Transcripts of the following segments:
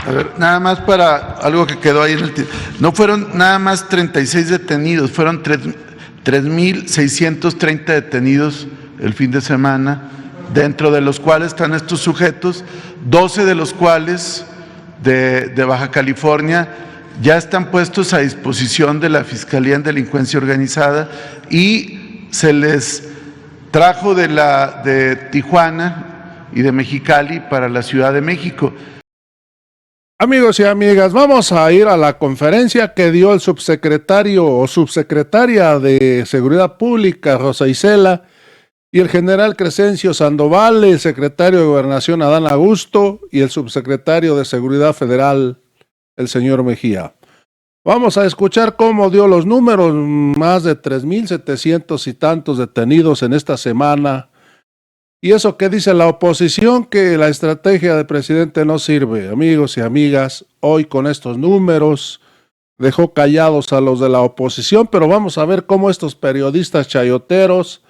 A ver, nada más para algo que quedó ahí en el... No fueron nada más 36 detenidos, fueron 3.630 detenidos el fin de semana, dentro de los cuales están estos sujetos, 12 de los cuales de Baja California ya están puestos a disposición de la Fiscalía en Delincuencia Organizada y se les trajo de Tijuana y de Mexicali para la Ciudad de México. Amigos y amigas, vamos a ir a la conferencia que dio el subsecretario o subsecretaria de Seguridad Pública, Rosa Isela, y el general Crescencio Sandoval, el secretario de Gobernación, Adán Augusto, y el subsecretario de Seguridad Federal, el señor Mejía. Vamos a escuchar cómo dio los números, más de 3.700 y tantos detenidos en esta semana. Y eso que dice la oposición, que la estrategia del presidente no sirve. Amigos y amigas, hoy con estos números dejó callados a los de la oposición, pero vamos a ver cómo estos periodistas chayoteros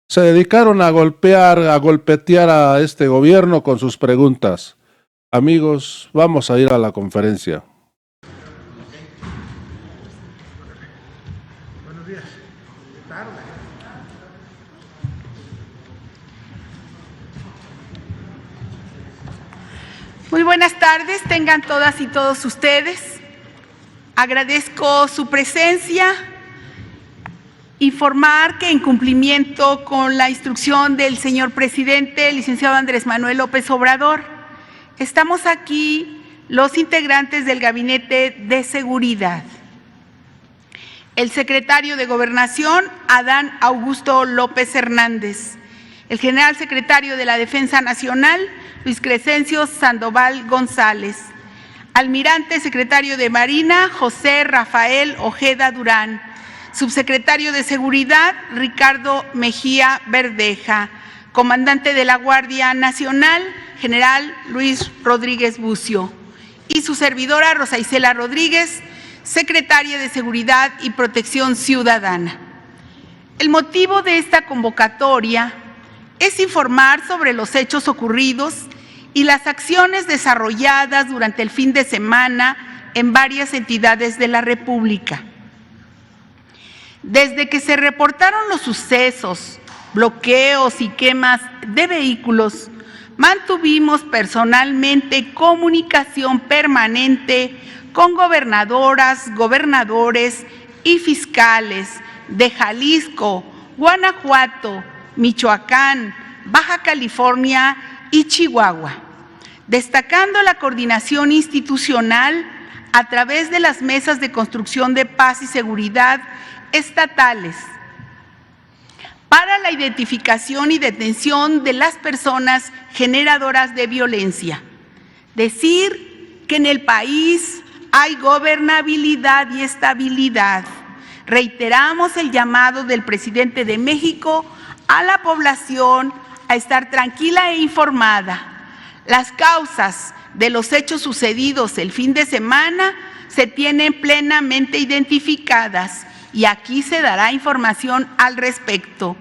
se dedicaron a golpetear a este gobierno con sus preguntas. Amigos, vamos a ir a la conferencia. Buenos días. Muy buenas tardes, tengan todas y todos ustedes. Agradezco su presencia. Informar que en cumplimiento con la instrucción del señor presidente, el licenciado Andrés Manuel López Obrador, estamos aquí los integrantes del Gabinete de Seguridad. El secretario de Gobernación, Adán Augusto López Hernández. El general secretario de la Defensa Nacional, Luis Crescencio Sandoval González. Almirante secretario de Marina, José Rafael Ojeda Durán. Subsecretario de Seguridad, Ricardo Mejía Verdeja. Comandante de la Guardia Nacional, general Luis Rodríguez Bucio. Y su servidora, Rosa Isela Rodríguez, secretaria de Seguridad y Protección Ciudadana. El motivo de esta convocatoria es informar sobre los hechos ocurridos y las acciones desarrolladas durante el fin de semana en varias entidades de la República. Desde que se reportaron los sucesos, bloqueos y quemas de vehículos, mantuvimos personalmente comunicación permanente con gobernadoras, gobernadores y fiscales de Jalisco, Guanajuato, Michoacán, Baja California y Chihuahua, destacando la coordinación institucional a través de las mesas de construcción de paz y seguridad estatales para la identificación y detención de las personas generadoras de violencia. Decir que en el país hay gobernabilidad y estabilidad. Reiteramos el llamado del presidente de México a la población a estar tranquila e informada. Las causas de los hechos sucedidos el fin de semana se tienen plenamente identificadas y aquí se dará información al respecto.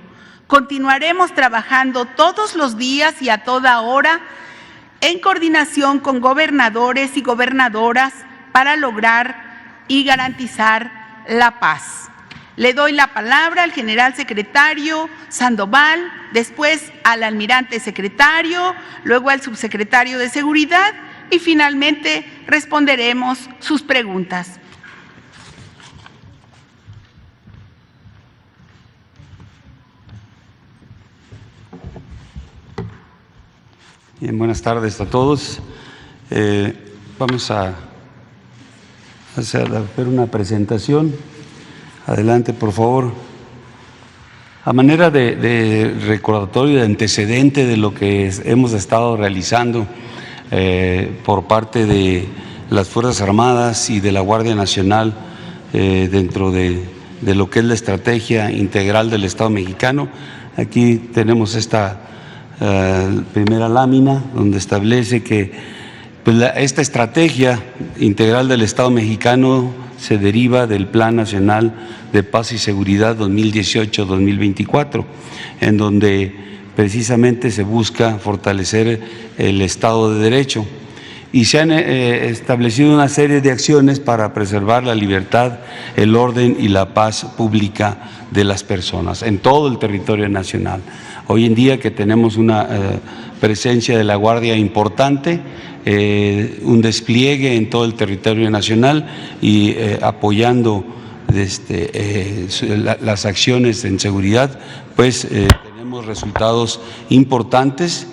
Continuaremos trabajando todos los días y a toda hora en coordinación con gobernadores y gobernadoras para lograr y garantizar la paz. Le doy la palabra al general secretario Sandoval, después al almirante secretario, luego al subsecretario de Seguridad y finalmente responderemos sus preguntas. Bien, buenas tardes a todos. Vamos a hacer una presentación. Adelante, por favor. A manera de recordatorio, de antecedente de lo que hemos estado realizando por parte de las Fuerzas Armadas y de la Guardia Nacional dentro de lo que es la estrategia integral del Estado mexicano. Aquí tenemos esta primera lámina donde establece que esta estrategia integral del Estado mexicano se deriva del Plan Nacional de Paz y Seguridad 2018-2024, en donde precisamente se busca fortalecer el Estado de Derecho. y se han establecido una serie de acciones para preservar la libertad, el orden y la paz pública de las personas en todo el territorio nacional. Hoy en día que tenemos una presencia de la Guardia importante, un despliegue en todo el territorio nacional y apoyando las acciones en seguridad, pues tenemos resultados importantes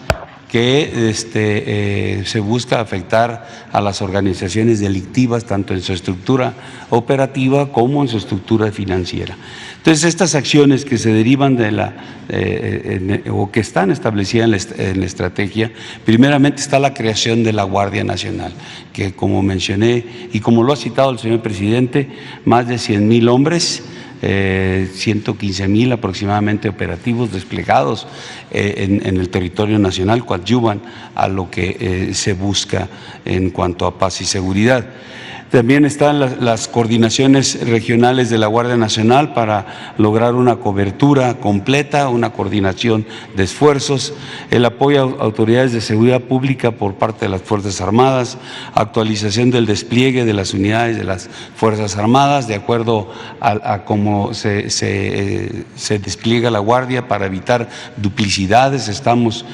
que se busca afectar a las organizaciones delictivas, tanto en su estructura operativa como en su estructura financiera. Entonces, estas acciones que se derivan de o que están establecidas en la estrategia, primeramente está la creación de la Guardia Nacional, que como mencioné y como lo ha citado el señor presidente, más de 100,000 hombres, 115,000 aproximadamente operativos desplegados en el territorio nacional, coadyuvan a lo que se busca en cuanto a paz y seguridad. También están las coordinaciones regionales de la Guardia Nacional para lograr una cobertura completa, una coordinación de esfuerzos, el apoyo a autoridades de seguridad pública por parte de las Fuerzas Armadas, actualización del despliegue de las unidades de las Fuerzas Armadas de acuerdo a cómo se despliega la Guardia para evitar duplicidades. Estamos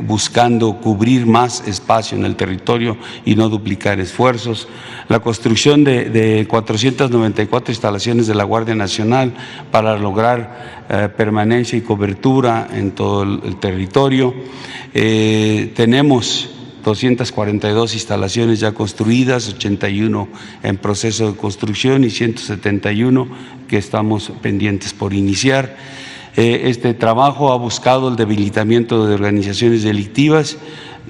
buscando cubrir más espacio en el territorio y no duplicar esfuerzos. La construcción de 494 instalaciones de la Guardia Nacional para lograr permanencia y cobertura en todo el territorio. Tenemos 242 instalaciones ya construidas, 81 en proceso de construcción y 171 que estamos pendientes por iniciar. Este trabajo ha buscado el debilitamiento de organizaciones delictivas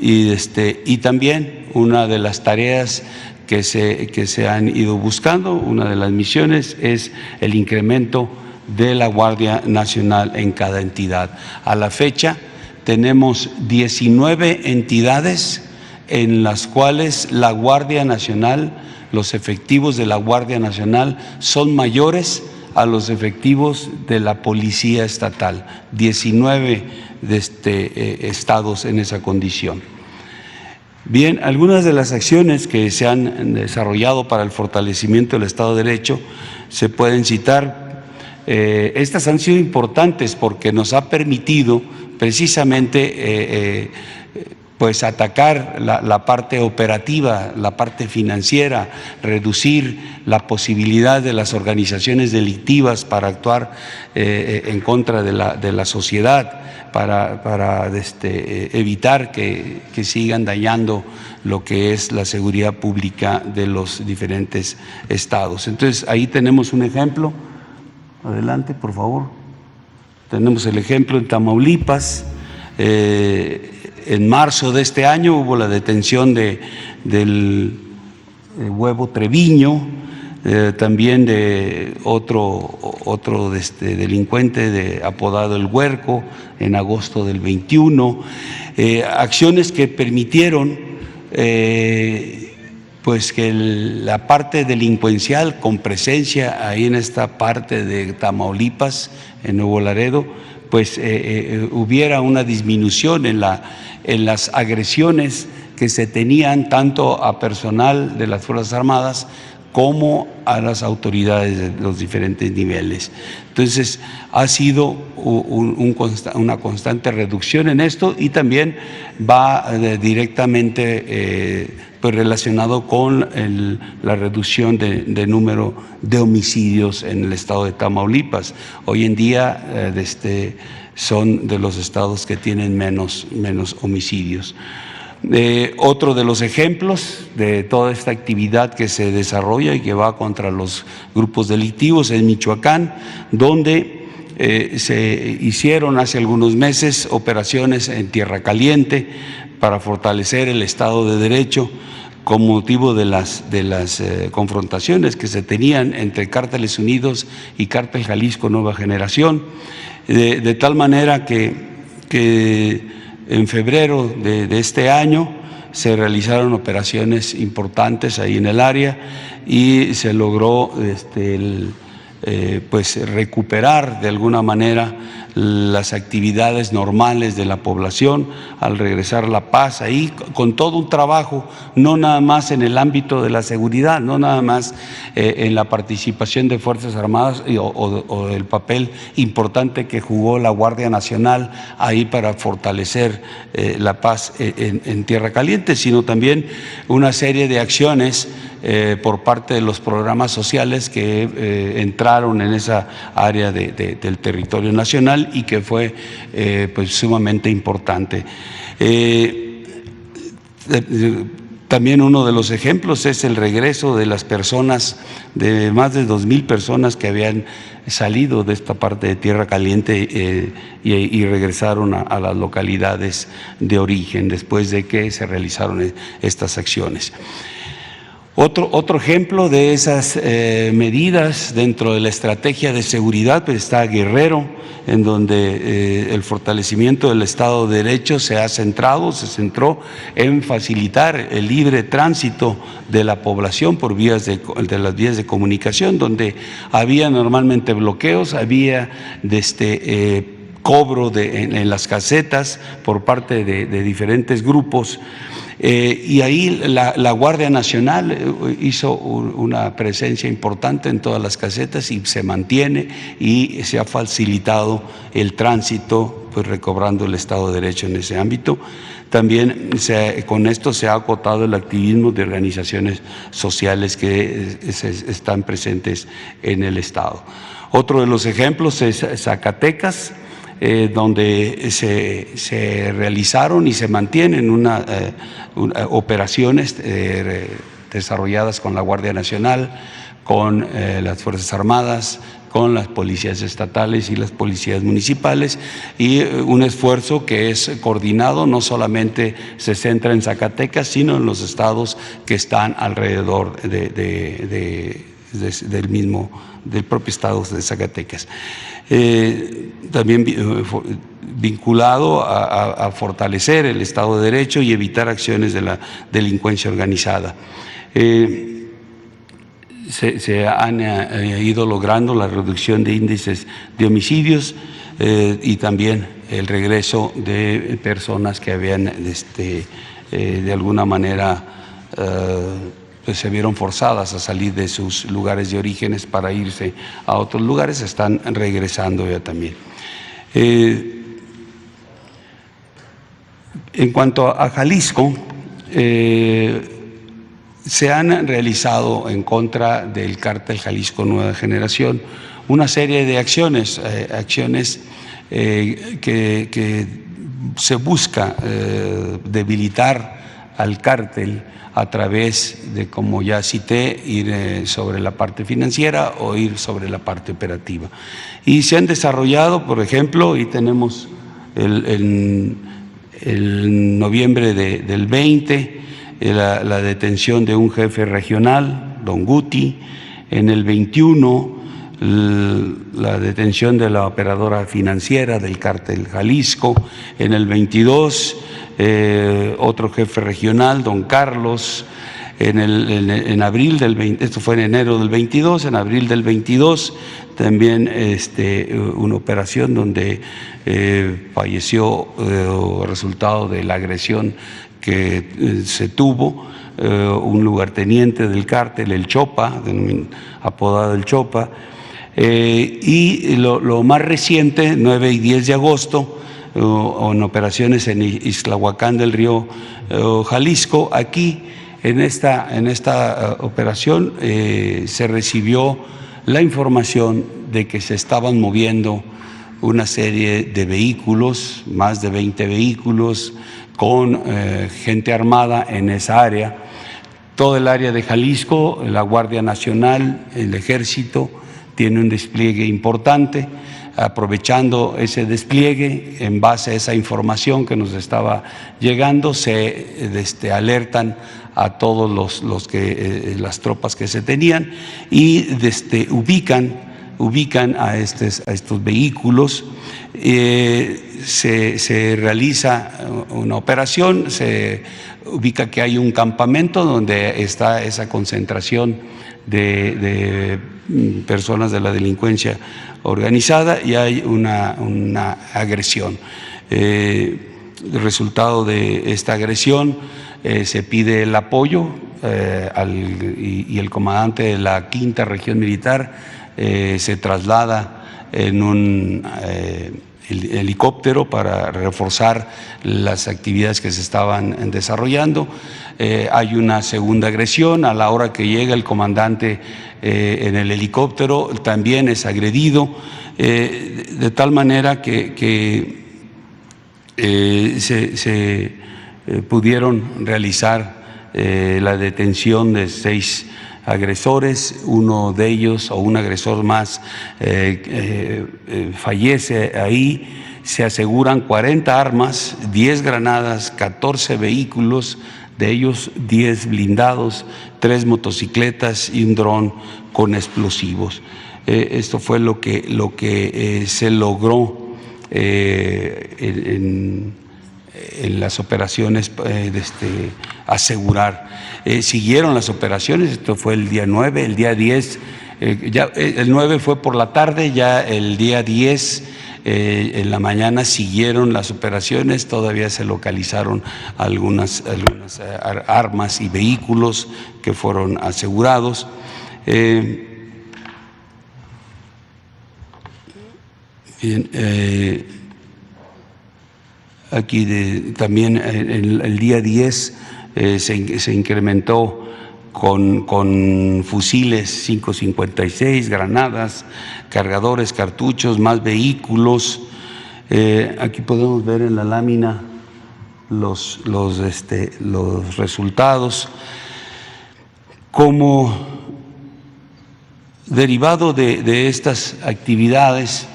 y también una de las tareas que se han ido buscando, una de las misiones es el incremento de la Guardia Nacional en cada entidad. A la fecha tenemos 19 entidades en las cuales la Guardia Nacional, los efectivos de la Guardia Nacional son mayores a los efectivos de la Policía Estatal, 19 estados en esa condición. Bien, algunas de las acciones que se han desarrollado para el fortalecimiento del Estado de Derecho se pueden citar. Estas han sido importantes porque nos ha permitido precisamente pues atacar la parte operativa, la parte financiera, reducir la posibilidad de las organizaciones delictivas para actuar en contra de la sociedad, para evitar que sigan dañando lo que es la seguridad pública de los diferentes estados. Entonces, ahí tenemos un ejemplo. Adelante, por favor. Tenemos el ejemplo en Tamaulipas. En marzo de este año hubo la detención del Huevo Treviño, también de otro delincuente apodado El Huerco en agosto del 21, acciones que permitieron pues que la parte delincuencial con presencia ahí en esta parte de Tamaulipas, en Nuevo Laredo, pues hubiera una disminución en las agresiones que se tenían tanto a personal de las Fuerzas Armadas como a las autoridades de los diferentes niveles. Entonces, ha sido una constante reducción en esto y también va directamente pues relacionado con la reducción de número de homicidios en el estado de Tamaulipas. Hoy en día son de los estados que tienen menos homicidios. Otro de los ejemplos de toda esta actividad que se desarrolla y que va contra los grupos delictivos es Michoacán, donde se hicieron hace algunos meses operaciones en Tierra Caliente para fortalecer el Estado de Derecho con motivo de las confrontaciones que se tenían entre Cárteles Unidos y Cártel Jalisco Nueva Generación, de tal manera que en febrero de este año se realizaron operaciones importantes ahí en el área y se logró pues recuperar de alguna manera las actividades normales de la población al regresar la paz, ahí con todo un trabajo, no nada más en el ámbito de la seguridad, no nada más en la participación de Fuerzas Armadas o el papel importante que jugó la Guardia Nacional ahí para fortalecer la paz en Tierra Caliente, sino también una serie de acciones por parte de los programas sociales que entraron en esa área del territorio nacional y que fue pues sumamente importante. También uno de los ejemplos es el regreso de las personas, de más de 2,000 personas que habían salido de esta parte de Tierra Caliente y regresaron a las localidades de origen después de que se realizaron estas acciones. Otro ejemplo de esas medidas dentro de la estrategia de seguridad pues está Guerrero, en donde el fortalecimiento del Estado de Derecho se centró en facilitar el libre tránsito de la población por las vías de comunicación, donde había normalmente bloqueos, había cobro en las casetas por parte de diferentes grupos. Y ahí la Guardia Nacional hizo una presencia importante en todas las casetas y se mantiene, y se ha facilitado el tránsito, pues recobrando el Estado de Derecho en ese ámbito. También con esto se ha acotado el activismo de organizaciones sociales que están presentes en el Estado. Otro de los ejemplos es Zacatecas, donde se realizaron y se mantienen operaciones desarrolladas con la Guardia Nacional, con las Fuerzas Armadas, con las policías estatales y las policías municipales, y un esfuerzo que es coordinado, no solamente se centra en Zacatecas, sino en los estados que están alrededor del propio estado de Zacatecas. También vinculado a fortalecer el Estado de Derecho y evitar acciones de la delincuencia organizada. Se han ido logrando la reducción de índices de homicidios y también el regreso de personas que habían de alguna manera pues se vieron forzadas a salir de sus lugares de orígenes para irse a otros lugares, están regresando ya también. En cuanto a Jalisco, se han realizado en contra del cártel Jalisco Nueva Generación una serie de acciones que se busca debilitar al cártel a través de, como ya cité, ir sobre la parte financiera o ir sobre la parte operativa. Y se han desarrollado, por ejemplo, y tenemos el noviembre del 20, la detención de un jefe regional, don Guti. En el 21, la detención de la operadora financiera del cártel Jalisco. En el 22, otro jefe regional, don Carlos. En abril del 20, esto fue en enero del 22, en abril del 22 también una operación donde falleció resultado de la agresión que se tuvo un lugarteniente del cártel, el Chopa, apodado el Chopa. Y lo más reciente, 9 y 10 de agosto, en operaciones en Ixtlahuacán del Río, Jalisco. Aquí, en esta operación, se recibió la información de que se estaban moviendo una serie de vehículos, más de 20 vehículos, con gente armada en esa área. Todo el área de Jalisco, la Guardia Nacional, el Ejército, tiene un despliegue importante. Aprovechando ese despliegue, en base a esa información que nos estaba llegando, se alertan a todos las tropas que se tenían y ubican ubican a estos vehículos. Se realiza una operación, se ubica que hay un campamento donde está esa concentración de personas de la delincuencia organizada y hay una agresión. El resultado de esta agresión se pide el apoyo y el comandante de la 5ª Región Militar se traslada en un helicóptero para reforzar las actividades que se estaban desarrollando. Hay una segunda agresión. A la hora que llega el comandante en el helicóptero también es agredido, de tal manera que se pudieron realizar la detención de 6 agresores. Uno de ellos, o un agresor más, fallece ahí. Se aseguran 40 armas, 10 granadas, 14 vehículos, de ellos 10 blindados, 3 motocicletas y un dron con explosivos. Esto fue lo que se logró en las operaciones asegurar. Siguieron las operaciones, esto fue el día 9, el día 10, el 9 fue por la tarde, ya el día 10 en la mañana siguieron las operaciones, todavía se localizaron algunas armas y vehículos que fueron asegurados. Aquí también el día 10 se incrementó con fusiles 5.56, granadas, cargadores, cartuchos, más vehículos. Aquí podemos ver en la lámina los resultados. Como derivado de estas actividades,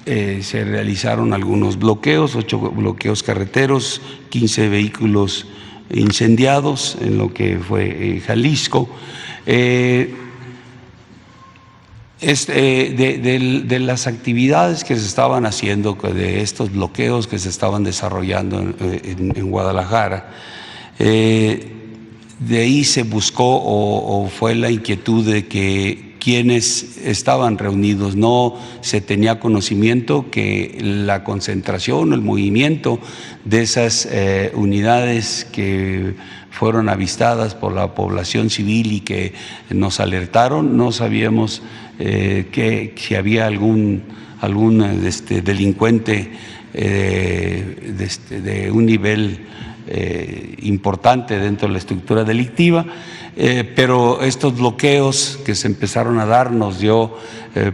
se realizaron algunos bloqueos, 8 bloqueos carreteros, 15 vehículos incendiados en lo que fue Jalisco. De las actividades que se estaban haciendo, de estos bloqueos que se estaban desarrollando en Guadalajara, de ahí se buscó o fue la inquietud de que quienes estaban reunidos no se tenía conocimiento que la concentración, el movimiento de esas unidades que fueron avistadas por la población civil y que nos alertaron, no sabíamos que si había algún delincuente de un nivel importante dentro de la estructura delictiva, pero estos bloqueos que se empezaron a dar nos dio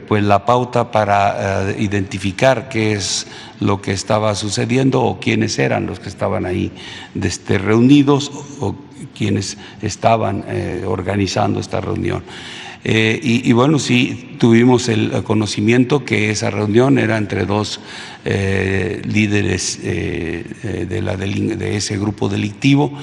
pues la pauta para identificar qué es lo que estaba sucediendo o quiénes eran los que estaban ahí reunidos o quienes estaban organizando esta reunión. Y bueno, sí tuvimos el conocimiento que esa reunión era entre 2 líderes de ese grupo delictivo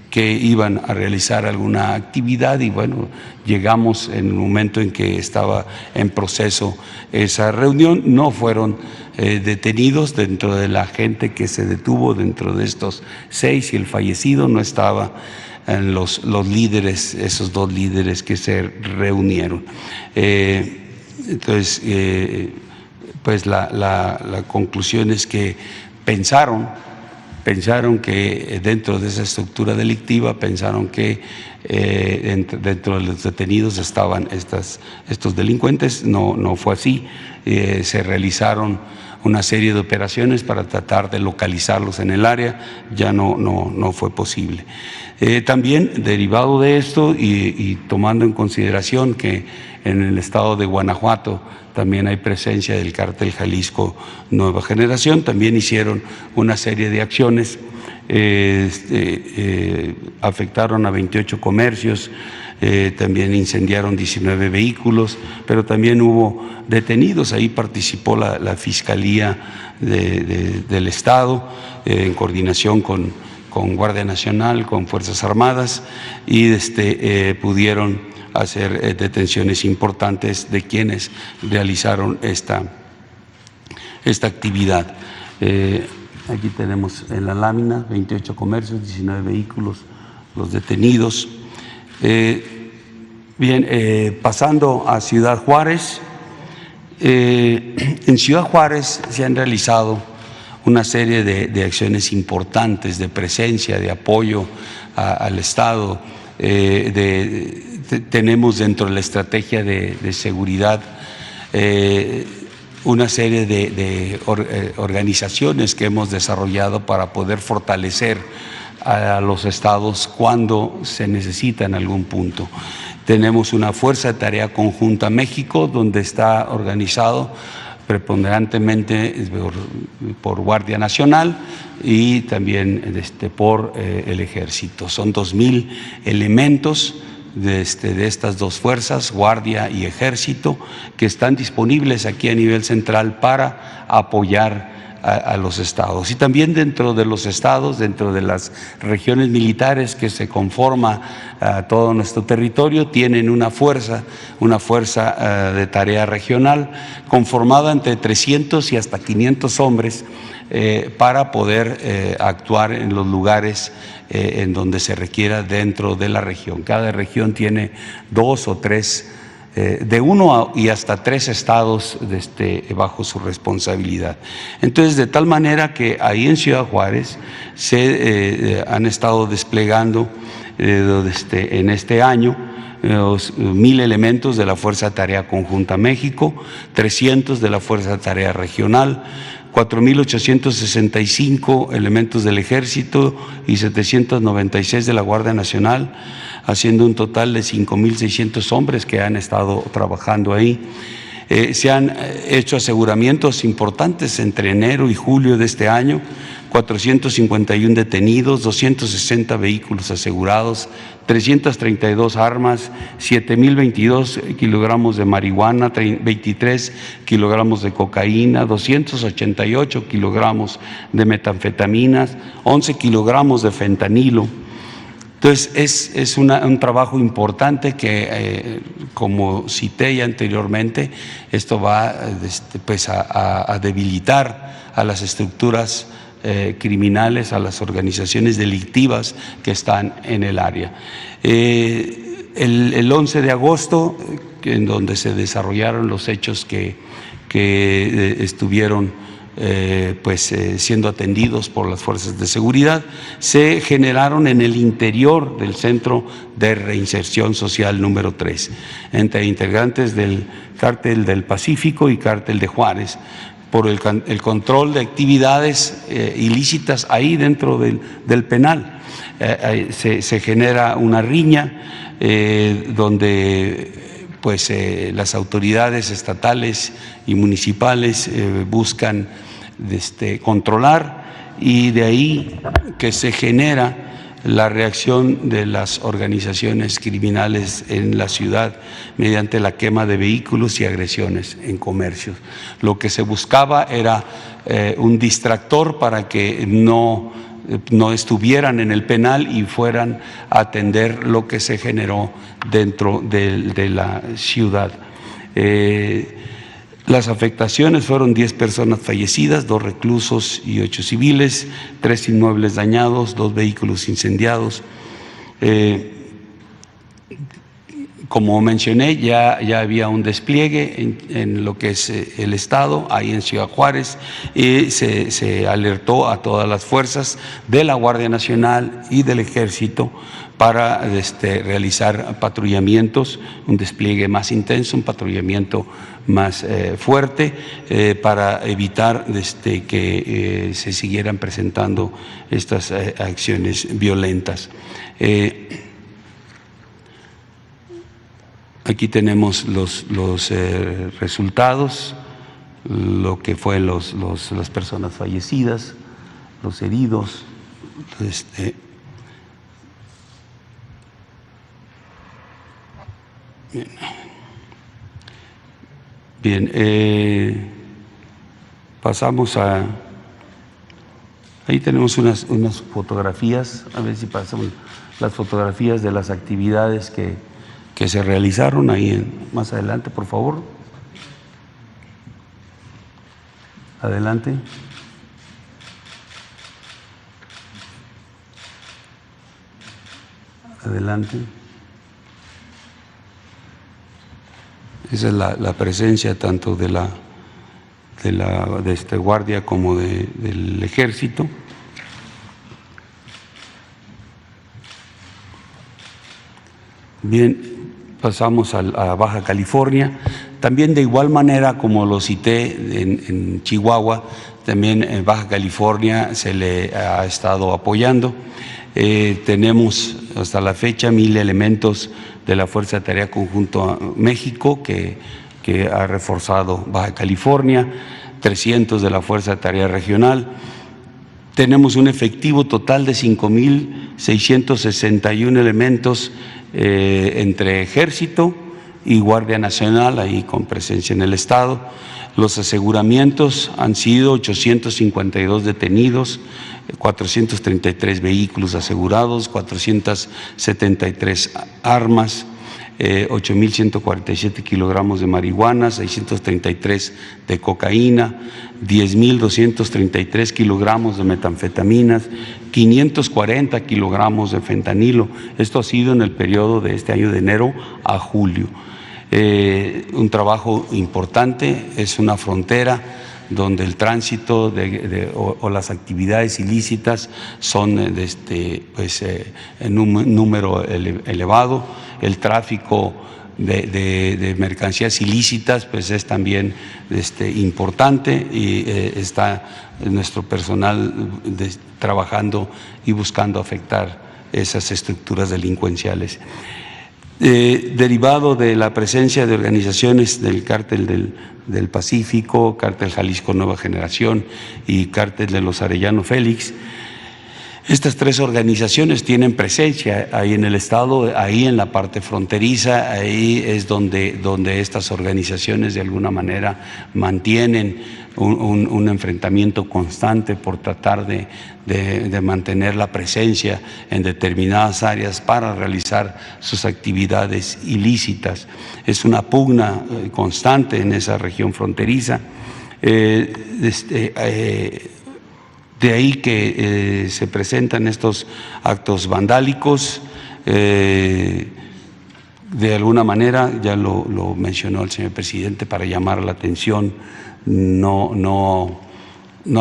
que iban a realizar alguna actividad, y bueno, llegamos en el momento en que estaba en proceso esa reunión. No fueron detenidos dentro de la gente que se detuvo, dentro de estos 6, y el fallecido no estaba en los líderes, esos 2 líderes que se reunieron. Entonces, pues la conclusión es que pensaron que dentro de esa estructura delictiva, pensaron que dentro de los detenidos estaban estos delincuentes. No fue así. Se realizaron una serie de operaciones para tratar de localizarlos en el área, ya no fue posible. También derivado de esto y tomando en consideración que en el estado de Guanajuato también hay presencia del cártel Jalisco Nueva Generación, también hicieron una serie de acciones, afectaron a 28 comercios, también incendiaron 19 vehículos, pero también hubo detenidos. Ahí participó la Fiscalía del Estado en coordinación con Guardia Nacional, con Fuerzas Armadas, y pudieron hacer detenciones importantes de quienes realizaron esta actividad. Aquí tenemos en la lámina 28 comercios, 19 vehículos, los detenidos. Pasando a Ciudad Juárez. En Ciudad Juárez se han realizado una serie de acciones importantes de presencia, de apoyo al Estado. Tenemos dentro de la estrategia de seguridad una serie de organizaciones que hemos desarrollado para poder fortalecer a los estados cuando se necesita en algún punto. Tenemos una Fuerza de Tarea Conjunta México, donde está organizado preponderantemente por Guardia Nacional y también por el Ejército. Son 2,000 elementos de estas dos fuerzas, Guardia y Ejército, que están disponibles aquí a nivel central para apoyar a los estados. Y también dentro de los estados, dentro de las regiones militares que se conforma todo nuestro territorio, tienen una fuerza de tarea regional conformada entre 300 y hasta 500 hombres para poder actuar en los lugares en donde se requiera dentro de la región. Cada región tiene 2 o 3, de 1 y hasta 3 estados bajo su responsabilidad. Entonces, de tal manera que ahí en Ciudad Juárez se han estado desplegando en este año 1,000 elementos de la Fuerza de Tarea Conjunta México, 300 de la Fuerza de Tarea Regional, 4,865 elementos del Ejército y 796 de la Guardia Nacional, haciendo un total de 5,600 hombres que han estado trabajando ahí. Se han hecho aseguramientos importantes entre enero y julio de este año, 451 detenidos, 260 vehículos asegurados, 332 armas, 7,022 kilogramos de marihuana, 23 kilogramos de cocaína, 288 kilogramos de metanfetaminas, 11 kilogramos de fentanilo. Entonces, es un trabajo importante que, como cité ya anteriormente, esto va a debilitar a las estructuras criminales, a las organizaciones delictivas que están en el área. El 11 de agosto, en donde se desarrollaron los hechos que estuvieron siendo atendidos por las fuerzas de seguridad, se generaron en el interior del Centro de Reinserción Social número 3, entre integrantes del Cártel del Pacífico y Cártel de Juárez, por el control de actividades ilícitas ahí dentro del penal. Se genera una riña donde las autoridades estatales y municipales buscan controlar, y de ahí que se genera la reacción de las organizaciones criminales en la ciudad mediante la quema de vehículos y agresiones en comercios. Lo que se buscaba era un distractor para que no estuvieran en el penal y fueran a atender lo que se generó dentro de la ciudad. Las afectaciones fueron 10 personas fallecidas, 2 reclusos y 8 civiles, 3 inmuebles dañados, 2 vehículos incendiados. Como mencioné, ya había un despliegue en lo que es el Estado, ahí en Ciudad Juárez, y se alertó a todas las fuerzas de la Guardia Nacional y del Ejército para realizar patrullamientos, un despliegue más intenso, un patrullamiento más fuerte, para evitar que se siguieran presentando estas acciones violentas. Aquí tenemos los resultados, lo que fue las personas fallecidas, los heridos. Bien, pasamos Ahí tenemos unas fotografías, a ver si pasamos las fotografías de las actividades que se realizaron ahí más adelante, por favor. Adelante. Adelante. Esa es la presencia tanto de este guardia como del ejército. Bien, pasamos a Baja California. También de igual manera como lo cité en Chihuahua, también en Baja California se le ha estado apoyando. Tenemos hasta la fecha 1,000 elementos de la Fuerza de Tarea Conjunto México que ha reforzado Baja California, 300 de la Fuerza de Tarea Regional. Tenemos un efectivo total de 5,661 elementos entre Ejército y Guardia Nacional, ahí con presencia en el Estado. Los aseguramientos han sido 852 detenidos, 433 vehículos asegurados, 473 armas, 8,147 kilogramos de marihuana, 633 de cocaína, 10,233 kilogramos de metanfetaminas, 540 kilogramos de fentanilo. Esto ha sido en el periodo de este año de enero a julio. Un trabajo importante, es una frontera donde el tránsito o las actividades ilícitas son en un número elevado. El tráfico de mercancías ilícitas pues es también importante y está nuestro personal trabajando y buscando afectar esas estructuras delincuenciales. Derivado de la presencia de organizaciones del Cártel del Pacífico, Cártel Jalisco Nueva Generación y Cártel de los Arellano Félix, estas tres organizaciones tienen presencia ahí en el Estado, ahí en la parte fronteriza, ahí es donde estas organizaciones de alguna manera mantienen un enfrentamiento constante por tratar de mantener la presencia en determinadas áreas para realizar sus actividades ilícitas. Es una pugna constante en esa región fronteriza. De ahí que se presentan estos actos vandálicos. De alguna manera, ya lo mencionó el señor presidente, para llamar la atención, no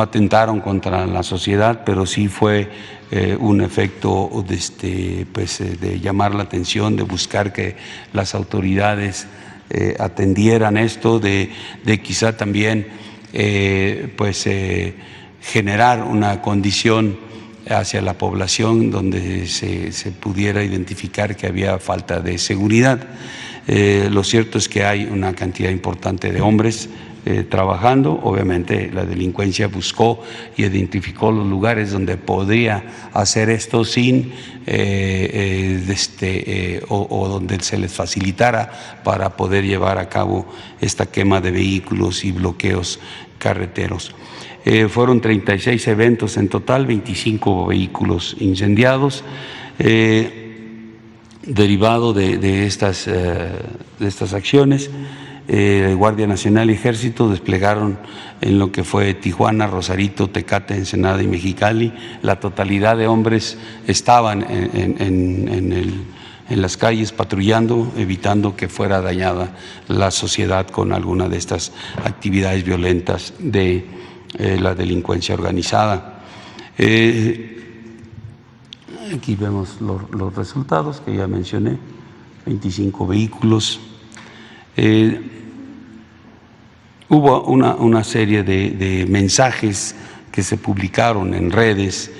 atentaron contra la sociedad, pero sí fue un efecto de llamar la atención, de buscar que las autoridades atendieran esto, de quizá también generar una condición hacia la población donde se pudiera identificar que había falta de seguridad. Lo cierto es que hay una cantidad importante de hombres trabajando. Obviamente la delincuencia buscó y identificó los lugares donde podría hacer esto sin o donde se les facilitara para poder llevar a cabo esta quema de vehículos y bloqueos carreteros. Fueron 36 eventos en total, 25 vehículos incendiados. Derivado de estas acciones, Guardia Nacional y Ejército desplegaron en lo que fue Tijuana, Rosarito, Tecate, Ensenada y Mexicali. La totalidad de hombres estaban en las calles patrullando, evitando que fuera dañada la sociedad con alguna de estas actividades violentas de la delincuencia organizada. Aquí vemos los resultados que ya mencioné, 25 vehículos. Hubo una serie de mensajes que se publicaron en redes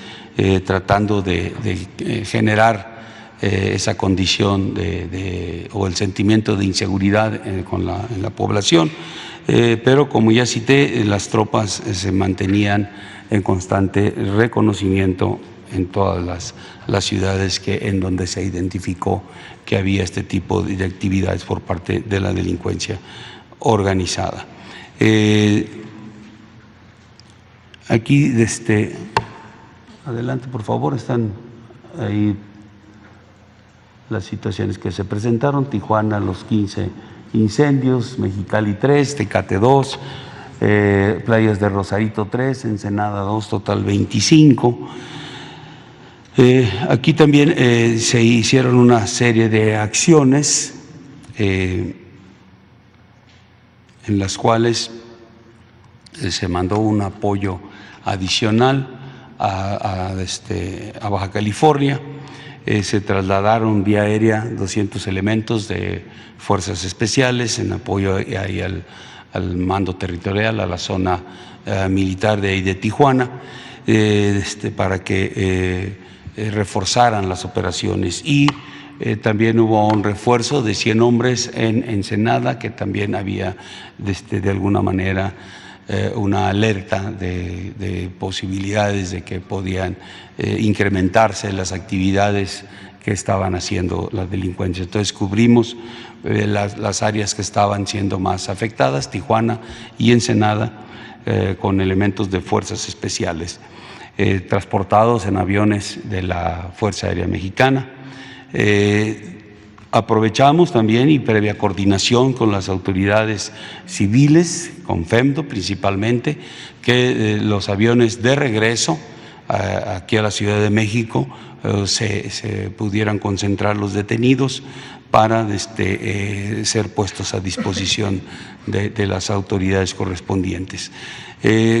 tratando de generar esa condición o el sentimiento de inseguridad en la población, pero como ya cité, las tropas se mantenían en constante reconocimiento en todas las ciudades en donde se identificó que había este tipo de actividades por parte de la delincuencia organizada. Aquí Adelante, por favor, están ahí las situaciones que se presentaron. Tijuana, los 15 incendios, Mexicali 3, Tecate 2, Playas de Rosarito 3, Ensenada 2, total 25. Aquí también se hicieron una serie de acciones en las cuales se mandó un apoyo adicional a Baja California. Se trasladaron vía aérea 200 elementos de fuerzas especiales en apoyo ahí al mando territorial, a la zona militar de ahí de Tijuana, para que reforzaran las operaciones. Y también hubo un refuerzo de 100 hombres en Ensenada, que también había de alguna manera una alerta de posibilidades de que podían incrementarse las actividades que estaban haciendo las delincuencias. Entonces cubrimos las áreas que estaban siendo más afectadas, Tijuana y Ensenada, con elementos de fuerzas especiales, transportados en aviones de la Fuerza Aérea Mexicana. Aprovechamos también, y previa coordinación con las autoridades civiles, con FEMDO principalmente, que los aviones de regreso aquí a la Ciudad de México se pudieran concentrar los detenidos para ser puestos a disposición de las autoridades correspondientes.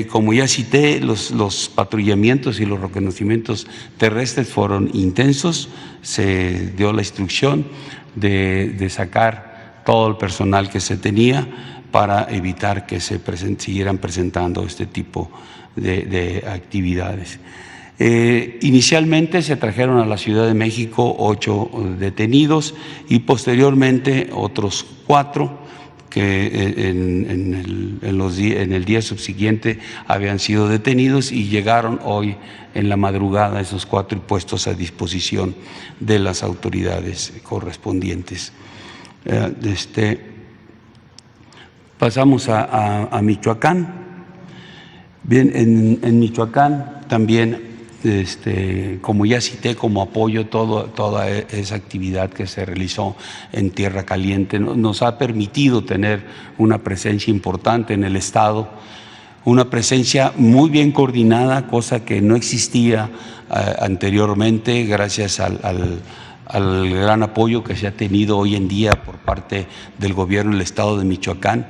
Como ya cité, los patrullamientos y los reconocimientos terrestres fueron intensos. Se dio la instrucción de sacar todo el personal que se tenía para evitar que se siguieran presentando este tipo de actividades. Inicialmente se trajeron a la Ciudad de México 8 detenidos y posteriormente otros 4 que en el día subsiguiente habían sido detenidos y llegaron hoy en la madrugada esos 4 y puestos a disposición de las autoridades correspondientes. Pasamos a Michoacán. Bien, en Michoacán también, como ya cité, como apoyo toda esa actividad que se realizó en Tierra Caliente, nos ha permitido tener una presencia importante en el Estado, una presencia muy bien coordinada, cosa que no existía anteriormente, gracias al gran apoyo que se ha tenido hoy en día por parte del gobierno del Estado de Michoacán.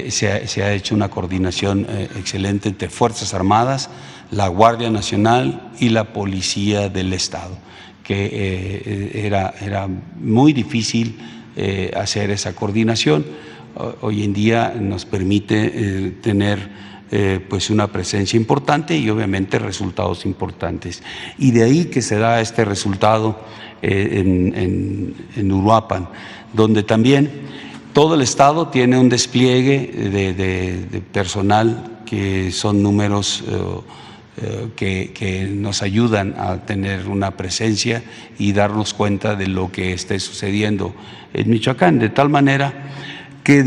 Se ha hecho una coordinación excelente entre Fuerzas Armadas, la Guardia Nacional y la Policía del Estado, que era muy difícil hacer esa coordinación. Hoy en día nos permite tener pues una presencia importante y obviamente resultados importantes. Y de ahí que se da este resultado en Uruapan, donde también todo el Estado tiene un despliegue de personal, que son números que nos ayudan a tener una presencia y darnos cuenta de lo que esté sucediendo en Michoacán, de tal manera que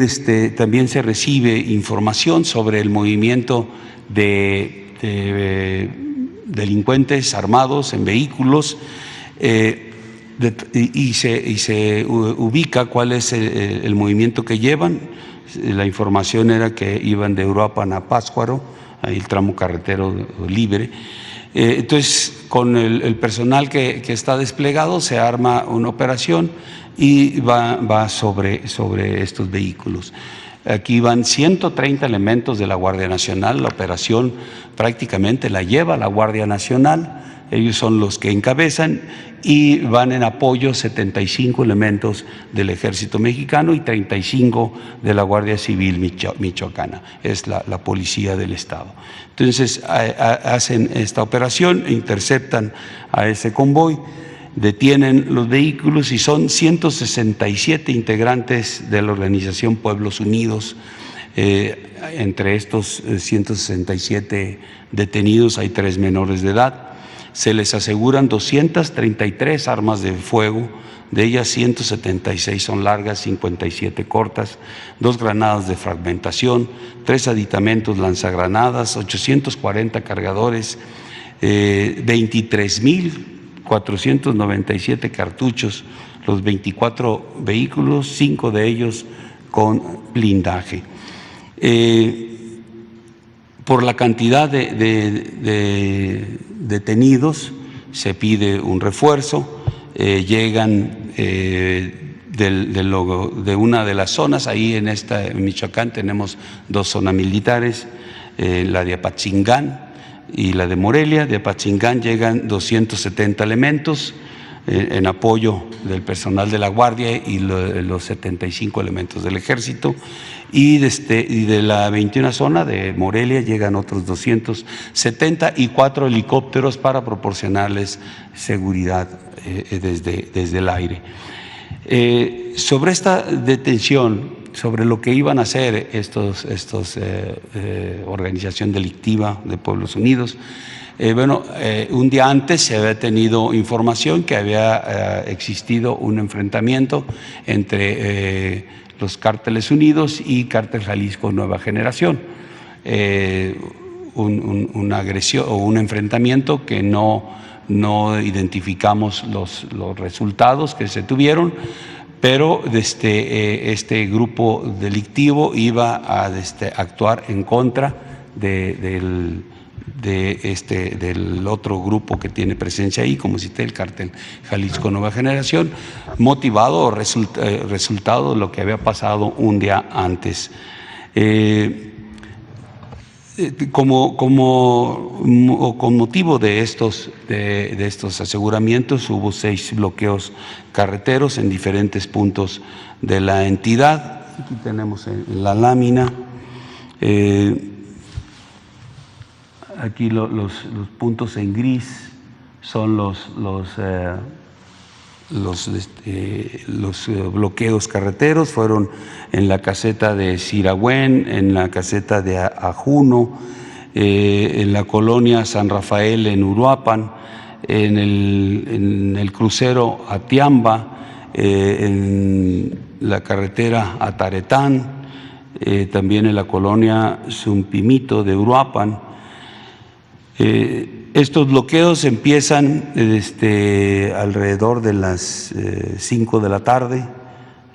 también se recibe información sobre el movimiento de delincuentes armados en vehículos, y se ubica cuál es el movimiento que llevan. La información era que iban de Uruapan a Pátzcuaro, ahí el tramo carretero libre. Entonces, con el personal que está desplegado, se arma una operación y va sobre estos vehículos. Aquí van 130 elementos de la Guardia Nacional. La operación prácticamente la lleva la Guardia Nacional. Ellos son los que encabezan, y van en apoyo 75 elementos del Ejército Mexicano y 35 de la Guardia Civil Michoacana, es la Policía del Estado. Entonces hacen esta operación, interceptan a ese convoy, detienen los vehículos y son 167 integrantes de la organización Pueblos Unidos. Entre estos 167 detenidos hay 3 menores de edad. Se les aseguran 233 armas de fuego, de ellas 176 son largas, 57 cortas, 2 granadas de fragmentación, 3 aditamentos lanzagranadas, 840 cargadores, 23,497 cartuchos, los 24 vehículos, 5 de ellos con blindaje. Por la cantidad de detenidos se pide un refuerzo, llegan de una de las zonas, ahí en Michoacán tenemos 2 zonas militares, la de Apatzingán y la de Morelia. De Apatzingán llegan 270 elementos en apoyo del personal de la Guardia y los 75 elementos del Ejército, y de la 21 zona de Morelia llegan otros 270 y 4 helicópteros para proporcionarles seguridad desde el aire. Sobre esta detención, sobre lo que iban a hacer estos organización delictiva de Pueblos Unidos, un día antes se había tenido información que había existido un enfrentamiento entre los Cárteles Unidos y Cártel Jalisco Nueva Generación, una agresión o un enfrentamiento que no identificamos los resultados que se tuvieron, pero este grupo delictivo iba a actuar en contra del otro grupo que tiene presencia ahí, como cité, el Cártel Jalisco Nueva Generación, motivado o resultado de lo que había pasado un día antes. Con motivo de estos aseguramientos hubo 6 bloqueos carreteros en diferentes puntos de la entidad. Aquí tenemos en la lámina. Aquí los puntos en gris son los bloqueos carreteros. Fueron en la caseta de Siragüen, en la caseta de Ajuno, en la colonia San Rafael en Uruapan, en el crucero Atiamba, en la carretera Ataretán, también en la colonia Zumpimito de Uruapan. Estos bloqueos empiezan alrededor de las 5 de la tarde,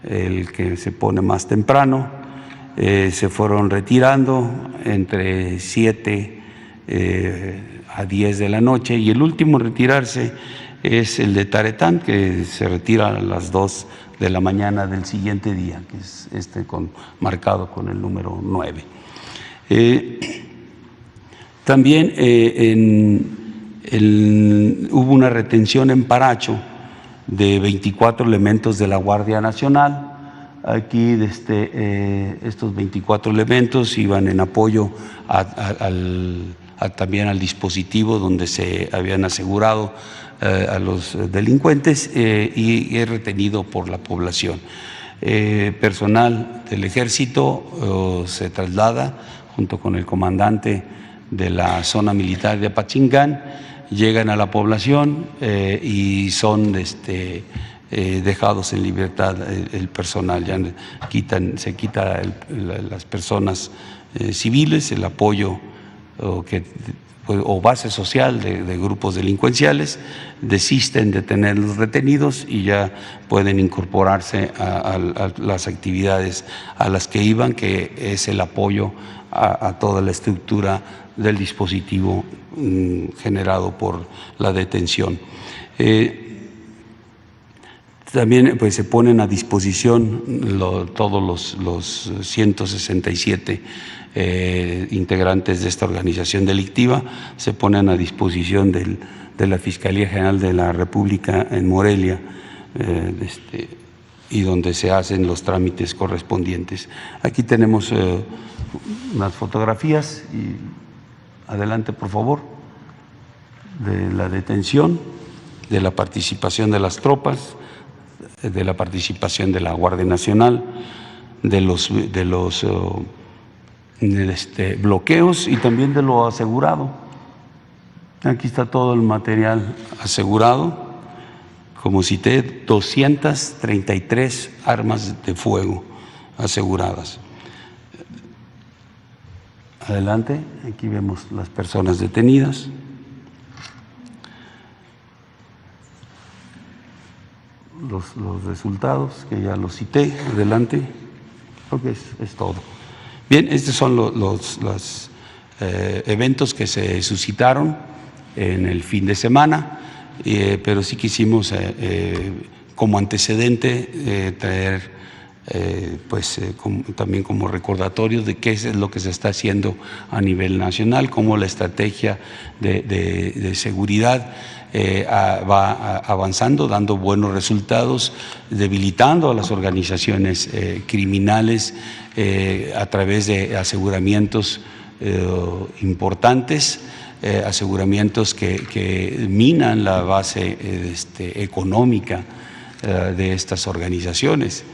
el que se pone más temprano, se fueron retirando entre 7 a 10 de la noche, y el último en retirarse es el de Taretán, que se retira a las 2 de la mañana del siguiente día, que es marcado con el número 9. También hubo una retención en Paracho de 24 elementos de la Guardia Nacional. Aquí estos 24 elementos iban en apoyo también al dispositivo donde se habían asegurado a los delincuentes y es retenido por la población. Personal del Ejército se traslada junto con el comandante de la zona militar de Apatzingán, llegan a la población y son dejados en libertad el personal. Ya se quita las personas civiles, el apoyo o base social de grupos delincuenciales, desisten de tener los retenidos y ya pueden incorporarse a las actividades a las que iban, que es el apoyo a toda la estructura del dispositivo generado por la detención. También pues, se ponen a disposición todos los 167 integrantes de esta organización delictiva, se ponen a disposición de la Fiscalía General de la República en Morelia, y donde se hacen los trámites correspondientes. Aquí tenemos unas fotografías, y adelante por favor, de la detención, de la participación de las tropas, de la participación de la Guardia Nacional, de los bloqueos y también de lo asegurado. Aquí está todo el material asegurado. Como cité, 233 armas de fuego aseguradas. Adelante, aquí vemos las personas detenidas. los resultados, que ya los cité. Adelante. Creo que es todo. Bien, estos son los eventos que se suscitaron en el fin de semana, pero sí quisimos como antecedente traer también como recordatorio de qué es lo que se está haciendo a nivel nacional, cómo la estrategia de seguridad va avanzando, dando buenos resultados, debilitando a las organizaciones criminales a través de aseguramientos importantes, aseguramientos que minan la base económica de estas organizaciones.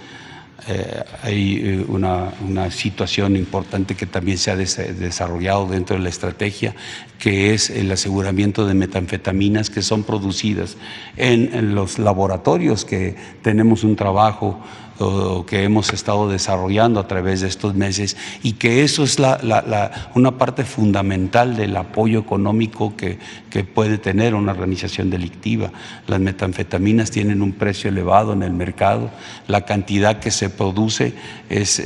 Hay una situación importante que también se ha desarrollado dentro de la estrategia, que es el aseguramiento de metanfetaminas que son producidas en los laboratorios, que tenemos un trabajo que hemos estado desarrollando a través de estos meses, y que eso es una parte fundamental del apoyo económico que puede tener una organización delictiva. Las metanfetaminas tienen un precio elevado en el mercado, la cantidad que se produce es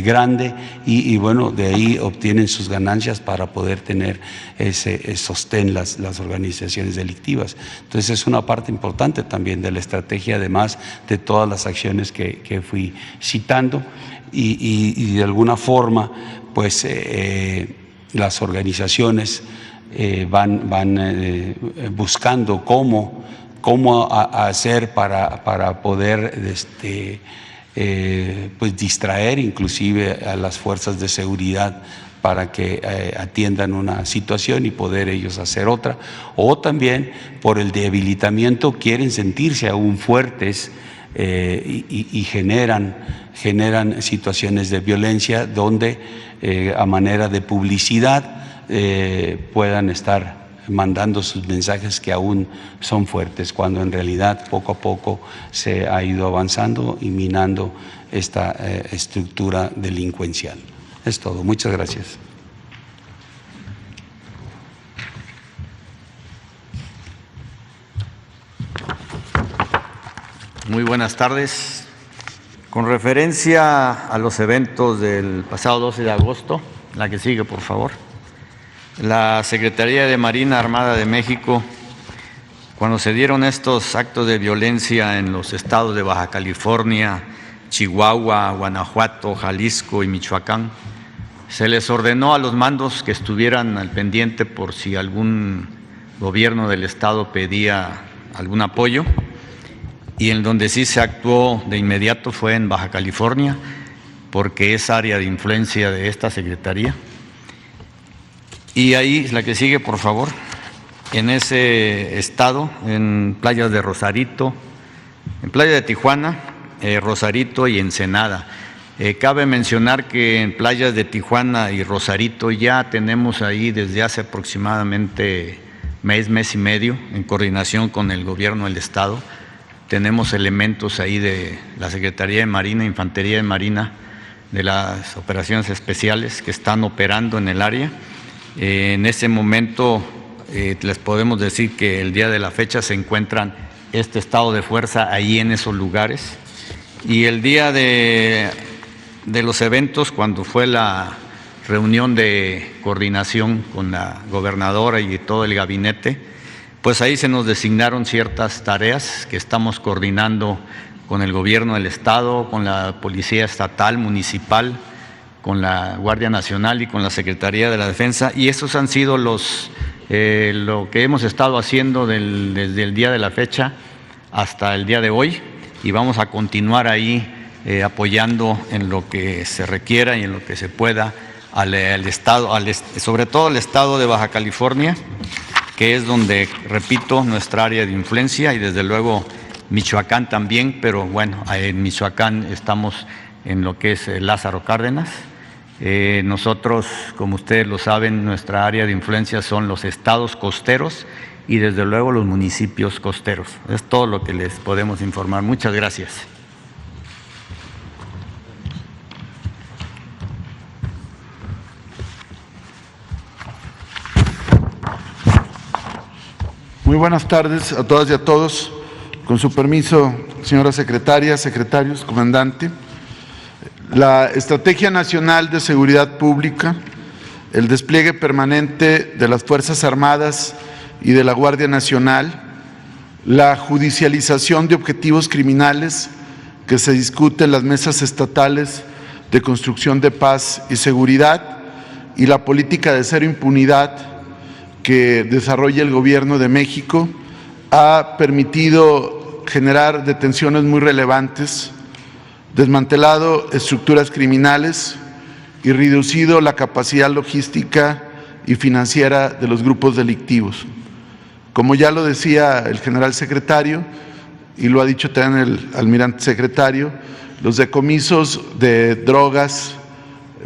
grande y bueno, de ahí obtienen sus ganancias para poder tener ese sostén las organizaciones delictivas. Entonces es una parte importante también de la estrategia, además de todas las acciones que fui citando, y de alguna forma pues las organizaciones van buscando cómo hacer para poder pues distraer inclusive a las fuerzas de seguridad para que atiendan una situación y poder ellos hacer otra, o también por el debilitamiento quieren sentirse aún fuertes y generan situaciones de violencia donde a manera de publicidad puedan estar mandando sus mensajes que aún son fuertes, cuando en realidad poco a poco se ha ido avanzando y minando esta estructura delincuencial. Es todo. Muchas gracias. Muy buenas tardes. Con referencia a los eventos del pasado 12 de agosto, la que sigue, por favor. La Secretaría de Marina Armada de México, cuando se dieron estos actos de violencia en los estados de Baja California, Chihuahua, Guanajuato, Jalisco y Michoacán, se les ordenó a los mandos que estuvieran al pendiente por si algún gobierno del estado pedía algún apoyo, y en donde sí se actuó de inmediato fue en Baja California, porque es área de influencia de esta Secretaría. Y ahí, la que sigue, por favor, en ese estado, en playas de Rosarito, en playa de Tijuana, Rosarito y Ensenada. Cabe mencionar que en playas de Tijuana y Rosarito ya tenemos ahí desde hace aproximadamente mes y medio, en coordinación con el gobierno del estado, tenemos elementos ahí de la Secretaría de Marina, Infantería de Marina, de las operaciones especiales que están operando en el área. En ese momento les podemos decir que el día de la fecha se encuentran este estado de fuerza ahí en esos lugares. Y el día de los eventos, cuando fue la reunión de coordinación con la gobernadora y todo el gabinete, pues ahí se nos designaron ciertas tareas que estamos coordinando con el gobierno del estado, con la Policía Estatal, Municipal, con la Guardia Nacional y con la Secretaría de la Defensa, y esos han sido lo que hemos estado haciendo desde el día de la fecha hasta el día de hoy, y vamos a continuar ahí apoyando en lo que se requiera y en lo que se pueda al estado, sobre todo al estado de Baja California, que es donde, repito, nuestra área de influencia, y desde luego Michoacán también, pero bueno, en Michoacán estamos en lo que es Lázaro Cárdenas. Nosotros, como ustedes lo saben, nuestra área de influencia son los estados costeros y desde luego los municipios costeros. Es todo lo que les podemos informar. Muchas gracias. Muy buenas tardes a todas y a todos. Con su permiso, señora secretaria, secretarios, comandante. La Estrategia Nacional de Seguridad Pública, el despliegue permanente de las Fuerzas Armadas y de la Guardia Nacional, la judicialización de objetivos criminales que se discute en las mesas estatales de construcción de paz y seguridad y la política de cero impunidad que desarrolla el Gobierno de México ha permitido generar detenciones muy relevantes, desmantelado estructuras criminales y reducido la capacidad logística y financiera de los grupos delictivos. Como ya lo decía el general secretario, y lo ha dicho también el almirante secretario, los decomisos de drogas,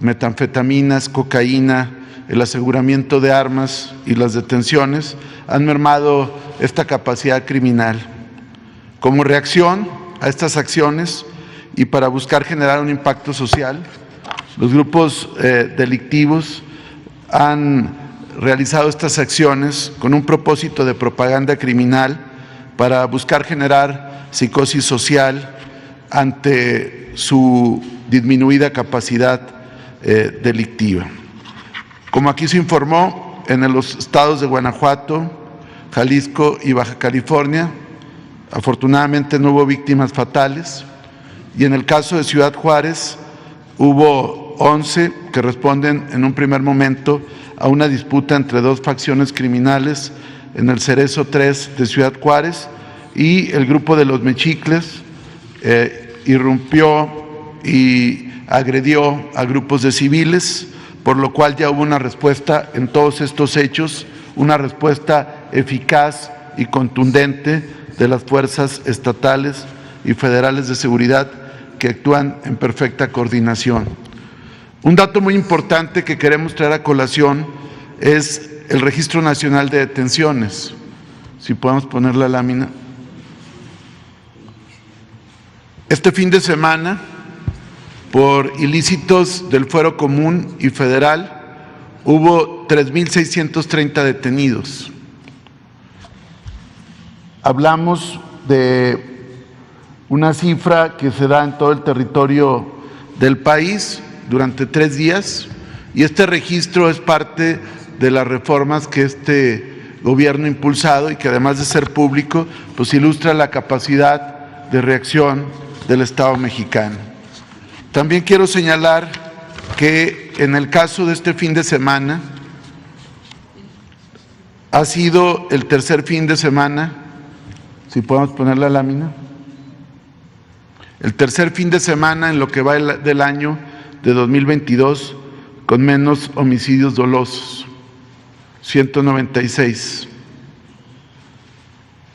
metanfetaminas, cocaína, el aseguramiento de armas y las detenciones han mermado esta capacidad criminal. Como reacción a estas acciones y para buscar generar un impacto social, los grupos delictivos han realizado estas acciones con un propósito de propaganda criminal para buscar generar psicosis social ante su disminuida capacidad delictiva. Como aquí se informó, en los estados de Guanajuato, Jalisco y Baja California, afortunadamente no hubo víctimas fatales, y en el caso de Ciudad Juárez hubo 11 que responden en un primer momento a una disputa entre dos facciones criminales en el Cerezo 3 de Ciudad Juárez, y el grupo de los Mexicles irrumpió y agredió a grupos de civiles, por lo cual ya hubo una respuesta en todos estos hechos, una respuesta eficaz y contundente de las fuerzas estatales y federales de seguridad que actúan en perfecta coordinación. Un dato muy importante que queremos traer a colación es el Registro Nacional de Detenciones. Si podemos poner la lámina. Este fin de semana, por ilícitos del Fuero Común y Federal, hubo 3.630 detenidos. Hablamos de una cifra que se da en todo el territorio del país durante 3 días, y este registro es parte de las reformas que este gobierno ha impulsado y que, además de ser público, pues ilustra la capacidad de reacción del Estado mexicano. También quiero señalar que en el caso de este fin de semana, ha sido el tercer fin de semana, si podemos poner la lámina, el tercer fin de semana en lo que va del año de 2022 con menos homicidios dolosos, 196.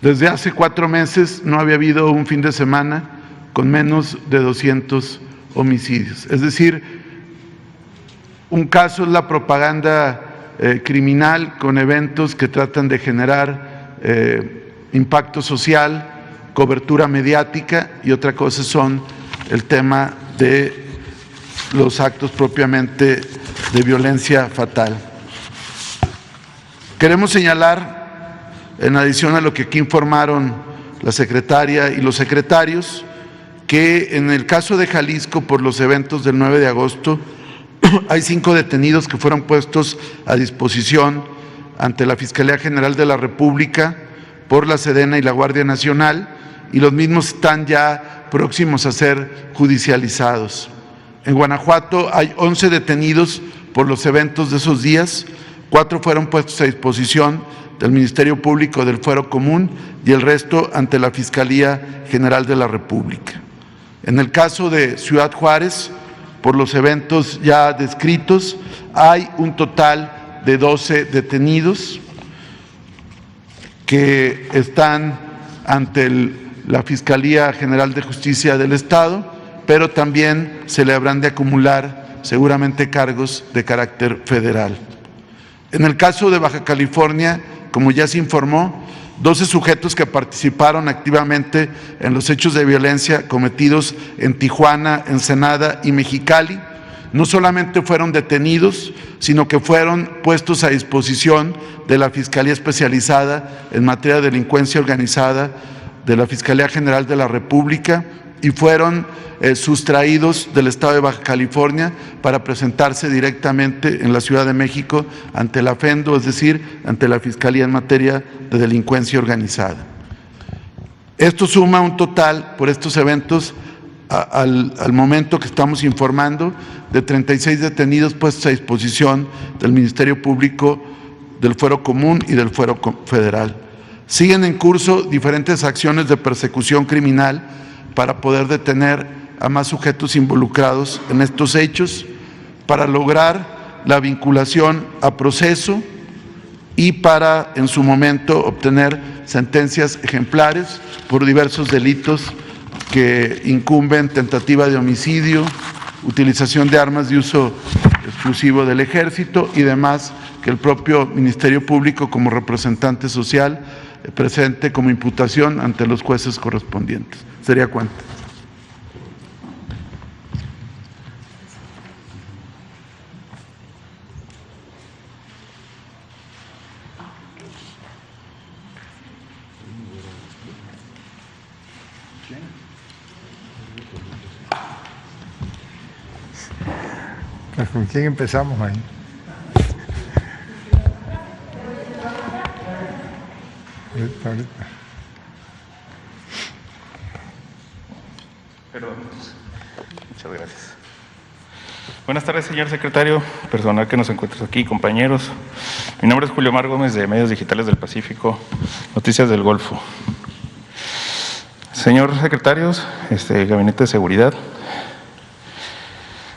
Desde hace 4 meses no había habido un fin de semana con menos de 200 homicidios. Es decir, un caso es la propaganda criminal con eventos que tratan de generar impacto social, cobertura mediática, y otra cosa son el tema de los actos propiamente de violencia fatal. Queremos señalar, en adición a lo que aquí informaron la secretaria y los secretarios, que en el caso de Jalisco, por los eventos del 9 de agosto, hay 5 detenidos que fueron puestos a disposición ante la Fiscalía General de la República por la Sedena y la Guardia Nacional, y los mismos están ya próximos a ser judicializados. En Guanajuato hay 11 detenidos por los eventos de esos días, 4 fueron puestos a disposición del Ministerio Público del Fuero Común y el resto ante la Fiscalía General de la República. En el caso de Ciudad Juárez, por los eventos ya descritos, hay un total de 12 detenidos que están ante la Fiscalía General de Justicia del Estado, pero también se le habrán de acumular seguramente cargos de carácter federal. En el caso de Baja California, como ya se informó, 12 sujetos que participaron activamente en los hechos de violencia cometidos en Tijuana, Ensenada y Mexicali, no solamente fueron detenidos, sino que fueron puestos a disposición de la Fiscalía Especializada en materia de delincuencia organizada de la Fiscalía General de la República y fueron sustraídos del estado de Baja California para presentarse directamente en la Ciudad de México ante la FENDO, es decir, ante la Fiscalía en materia de delincuencia organizada. Esto suma un total, por estos eventos, al momento que estamos informando, de 36 detenidos puestos a disposición del Ministerio Público, del Fuero Común y del Fuero Federal. Siguen en curso diferentes acciones de persecución criminal para poder detener a más sujetos involucrados en estos hechos, para lograr la vinculación a proceso y para, en su momento, obtener sentencias ejemplares por diversos delitos que incumben tentativa de homicidio, utilización de armas de uso exclusivo del Ejército y demás que el propio Ministerio Público, como representante social, presente como imputación ante los jueces correspondientes. ¿Sería cuánto? ¿Con quién empezamos ahí? Ahorita. Perdón. Muchas gracias. Buenas tardes, señor secretario, personal que nos encuentra aquí, compañeros. Mi nombre es Julio Mar Gómez, de Medios Digitales del Pacífico, Noticias del Golfo. Señor secretario, Gabinete de Seguridad,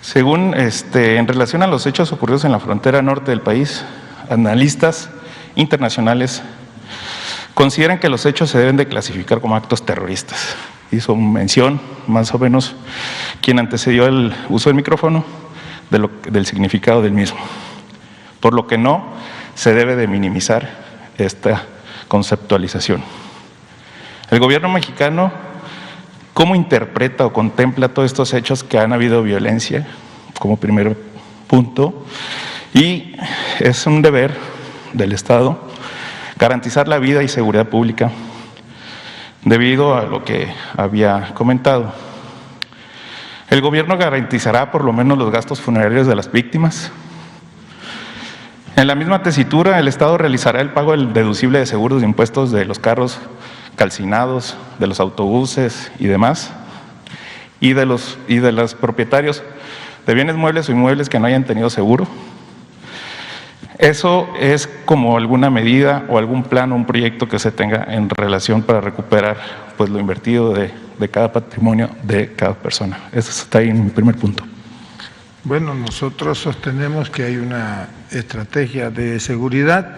según en relación a los hechos ocurridos en la frontera norte del país, analistas internacionales consideran que los hechos se deben de clasificar como actos terroristas. Hizo mención, más o menos, quien antecedió el uso del micrófono, del significado del mismo. Por lo que no se debe de minimizar esta conceptualización. El gobierno mexicano, ¿cómo interpreta o contempla todos estos hechos que han habido violencia, como primer punto? Y es un deber del Estado garantizar la vida y seguridad pública, debido a lo que había comentado. El gobierno garantizará por lo menos los gastos funerarios de las víctimas. En la misma tesitura, el Estado realizará el pago del deducible de seguros de impuestos de los carros calcinados, de los autobuses y demás, y de los propietarios de bienes muebles o inmuebles que no hayan tenido seguro. Eso es como alguna medida o algún plan o un proyecto que se tenga en relación para recuperar pues lo invertido de cada patrimonio de cada persona. Eso está ahí en mi primer punto. Bueno, nosotros sostenemos que hay una estrategia de seguridad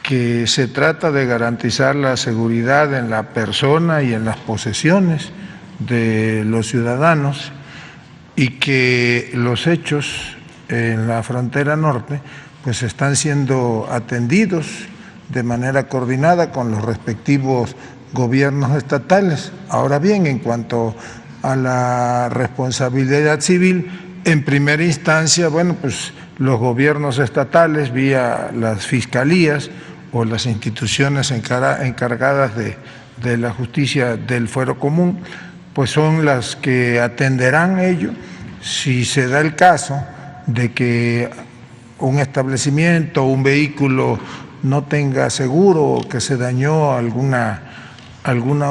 que se trata de garantizar la seguridad en la persona y en las posesiones de los ciudadanos y que los hechos en la frontera norte pues están siendo atendidos de manera coordinada con los respectivos gobiernos estatales. Ahora bien, en cuanto a la responsabilidad civil, en primera instancia, bueno, pues los gobiernos estatales vía las fiscalías o las instituciones encargadas de la justicia del fuero común, pues son las que atenderán ello si se da el caso de que un establecimiento o un vehículo no tenga seguro o que se dañó alguna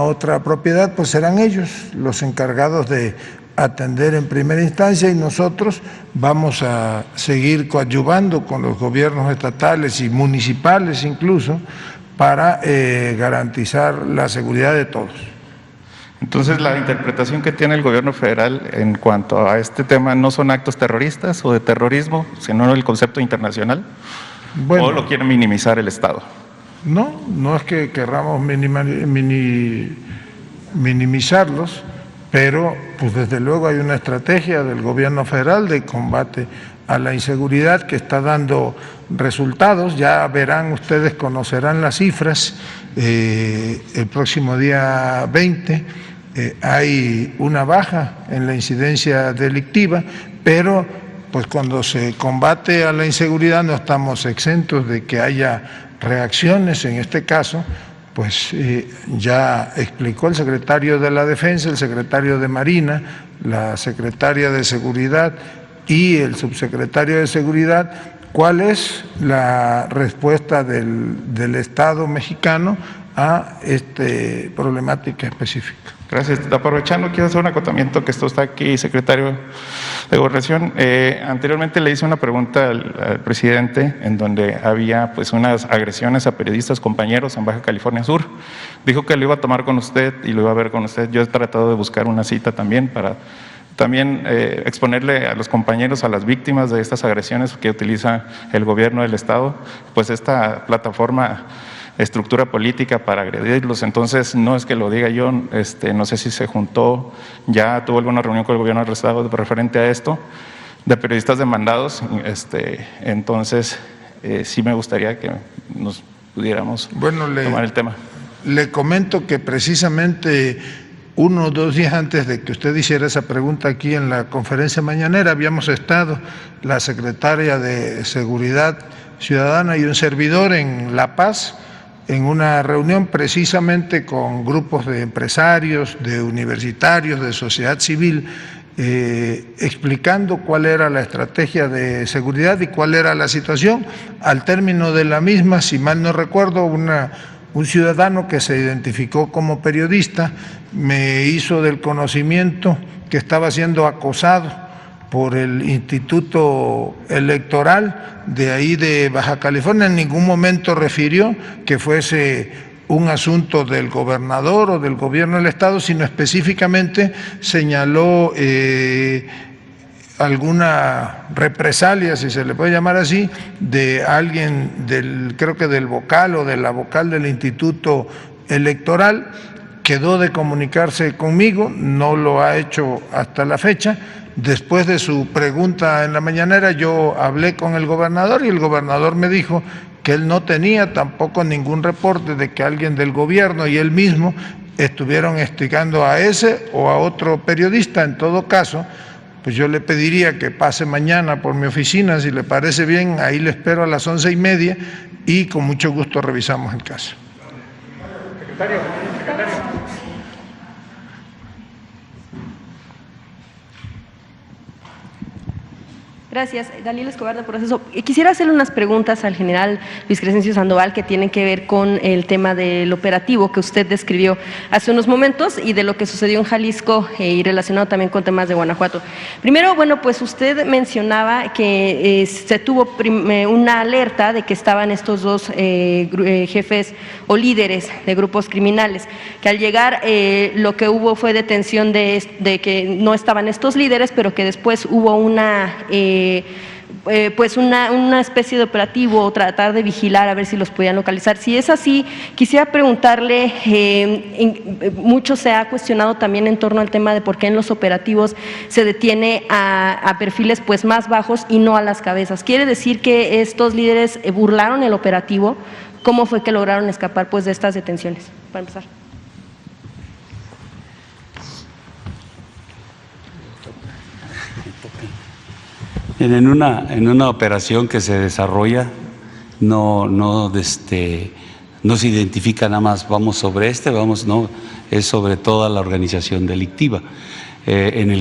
otra propiedad, pues serán ellos los encargados de atender en primera instancia y nosotros vamos a seguir coadyuvando con los gobiernos estatales y municipales incluso para garantizar la seguridad de todos. Entonces, la interpretación que tiene el gobierno federal en cuanto a este tema no son actos terroristas o de terrorismo, sino el concepto internacional, bueno, ¿o lo quiere minimizar el Estado? No, no es que querramos minimizarlos, pero pues desde luego hay una estrategia del gobierno federal de combate a la inseguridad que está dando resultados. Ya verán ustedes, conocerán las cifras, el próximo día 20 hay una baja en la incidencia delictiva, pero pues cuando se combate a la inseguridad no estamos exentos de que haya reacciones, en este caso, pues ya explicó el secretario de la Defensa, el secretario de Marina, la secretaria de Seguridad y el subsecretario de Seguridad cuál es la respuesta del Estado mexicano a esta problemática específica. Gracias. Aprovechando, quiero hacer un acotamiento que esto está aquí, secretario de Gobernación. Anteriormente le hice una pregunta al presidente en donde había pues unas agresiones a periodistas compañeros en Baja California Sur. Dijo que lo iba a tomar con usted y lo iba a ver con usted. Yo he tratado de buscar una cita también para exponerle a los compañeros, a las víctimas de estas agresiones que utiliza el gobierno del Estado, pues esta plataforma, estructura política para agredirlos. Entonces, no es que lo diga yo, no sé si se juntó, ya tuvo alguna reunión con el gobierno del Estado referente a esto, de periodistas demandados. Entonces, sí me gustaría que nos pudiéramos tomar el tema. Le comento que precisamente 1 o 2 días antes de que usted hiciera esa pregunta aquí en la conferencia mañanera, habíamos estado la secretaria de Seguridad Ciudadana y un servidor en La Paz, en una reunión precisamente con grupos de empresarios, de universitarios, de sociedad civil, explicando cuál era la estrategia de seguridad y cuál era la situación. Al término de la misma, si mal no recuerdo, un ciudadano que se identificó como periodista me hizo del conocimiento que estaba siendo acosado por el Instituto Electoral de ahí de Baja California. En ningún momento refirió que fuese un asunto del gobernador o del gobierno del Estado, sino específicamente señaló alguna represalia, si se le puede llamar así, de alguien creo que del vocal o de la vocal del Instituto Electoral. Quedó de comunicarse conmigo, no lo ha hecho hasta la fecha. Después de su pregunta en la mañanera, yo hablé con el gobernador y el gobernador me dijo que él no tenía tampoco ningún reporte de que alguien del gobierno y él mismo estuvieron instigando a ese o a otro periodista. En todo caso, pues yo le pediría que pase mañana por mi oficina, si le parece bien, ahí le espero a las 11:30 y con mucho gusto revisamos el caso. Secretario. Gracias. Dalila Escobar de Proceso. Quisiera hacerle unas preguntas al general Luis Crescencio Sandoval que tienen que ver con el tema del operativo que usted describió hace unos momentos y de lo que sucedió en Jalisco y relacionado también con temas de Guanajuato. Primero, bueno, pues usted mencionaba que se tuvo una alerta de que estaban estos dos jefes o líderes de grupos criminales, que al llegar lo que hubo fue detención de que no estaban estos líderes, pero que después hubo una especie de operativo o tratar de vigilar a ver si los podían localizar. Si es así, quisiera preguntarle, mucho se ha cuestionado también en torno al tema de por qué en los operativos se detiene a perfiles pues más bajos y no a las cabezas. ¿Quiere decir que estos líderes burlaron el operativo? ¿Cómo fue que lograron escapar pues de estas detenciones? Para empezar. En una operación que se desarrolla, no se identifica nada más, vamos sobre no, es sobre toda la organización delictiva. En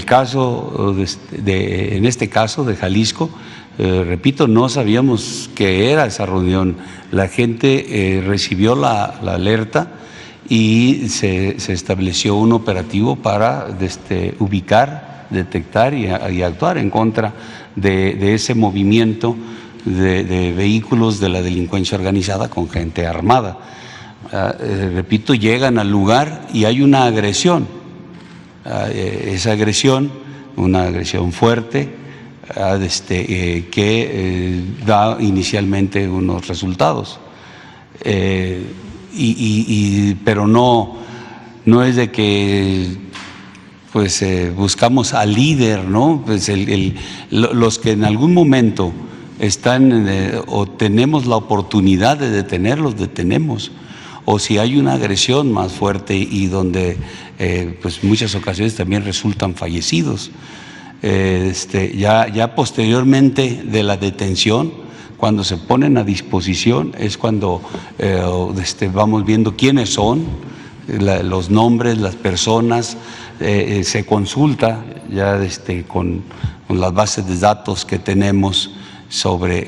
este caso de Jalisco, repito, no sabíamos qué era esa reunión. La gente recibió la alerta y se estableció un operativo para ubicar, detectar y actuar en contra de ese movimiento de vehículos de la delincuencia organizada con gente armada. Repito, llegan al lugar y hay una agresión. Esa agresión, una agresión fuerte, que da inicialmente unos resultados. Pero no es de que pues buscamos al líder, ¿no? Pues los que en algún momento están o tenemos la oportunidad de detenerlos, detenemos. O si hay una agresión más fuerte y donde pues muchas ocasiones también resultan fallecidos. Ya posteriormente de la detención cuando se ponen a disposición es cuando vamos viendo quiénes son, los nombres, las personas, se consulta ya con las bases de datos que tenemos sobre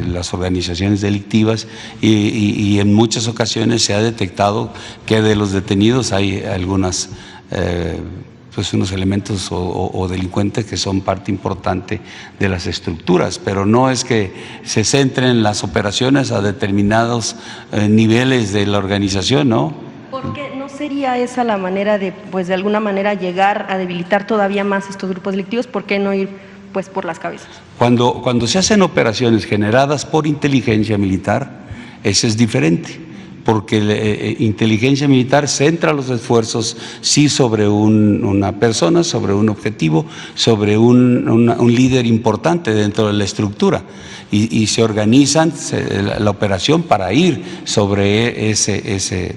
las organizaciones delictivas y en muchas ocasiones se ha detectado que de los detenidos hay algunas pues unos elementos o delincuentes que son parte importante de las estructuras, pero no es que se centren las operaciones a determinados niveles de la organización, ¿no? Porque no sería esa la manera de, pues de alguna manera llegar a debilitar todavía más estos grupos delictivos. ¿Por qué no ir pues por las cabezas? Cuando se hacen operaciones generadas por inteligencia militar, eso es diferente, porque inteligencia militar centra los esfuerzos sí sobre una persona, sobre un objetivo, sobre un líder importante dentro de la estructura y se organizan la operación para ir sobre ese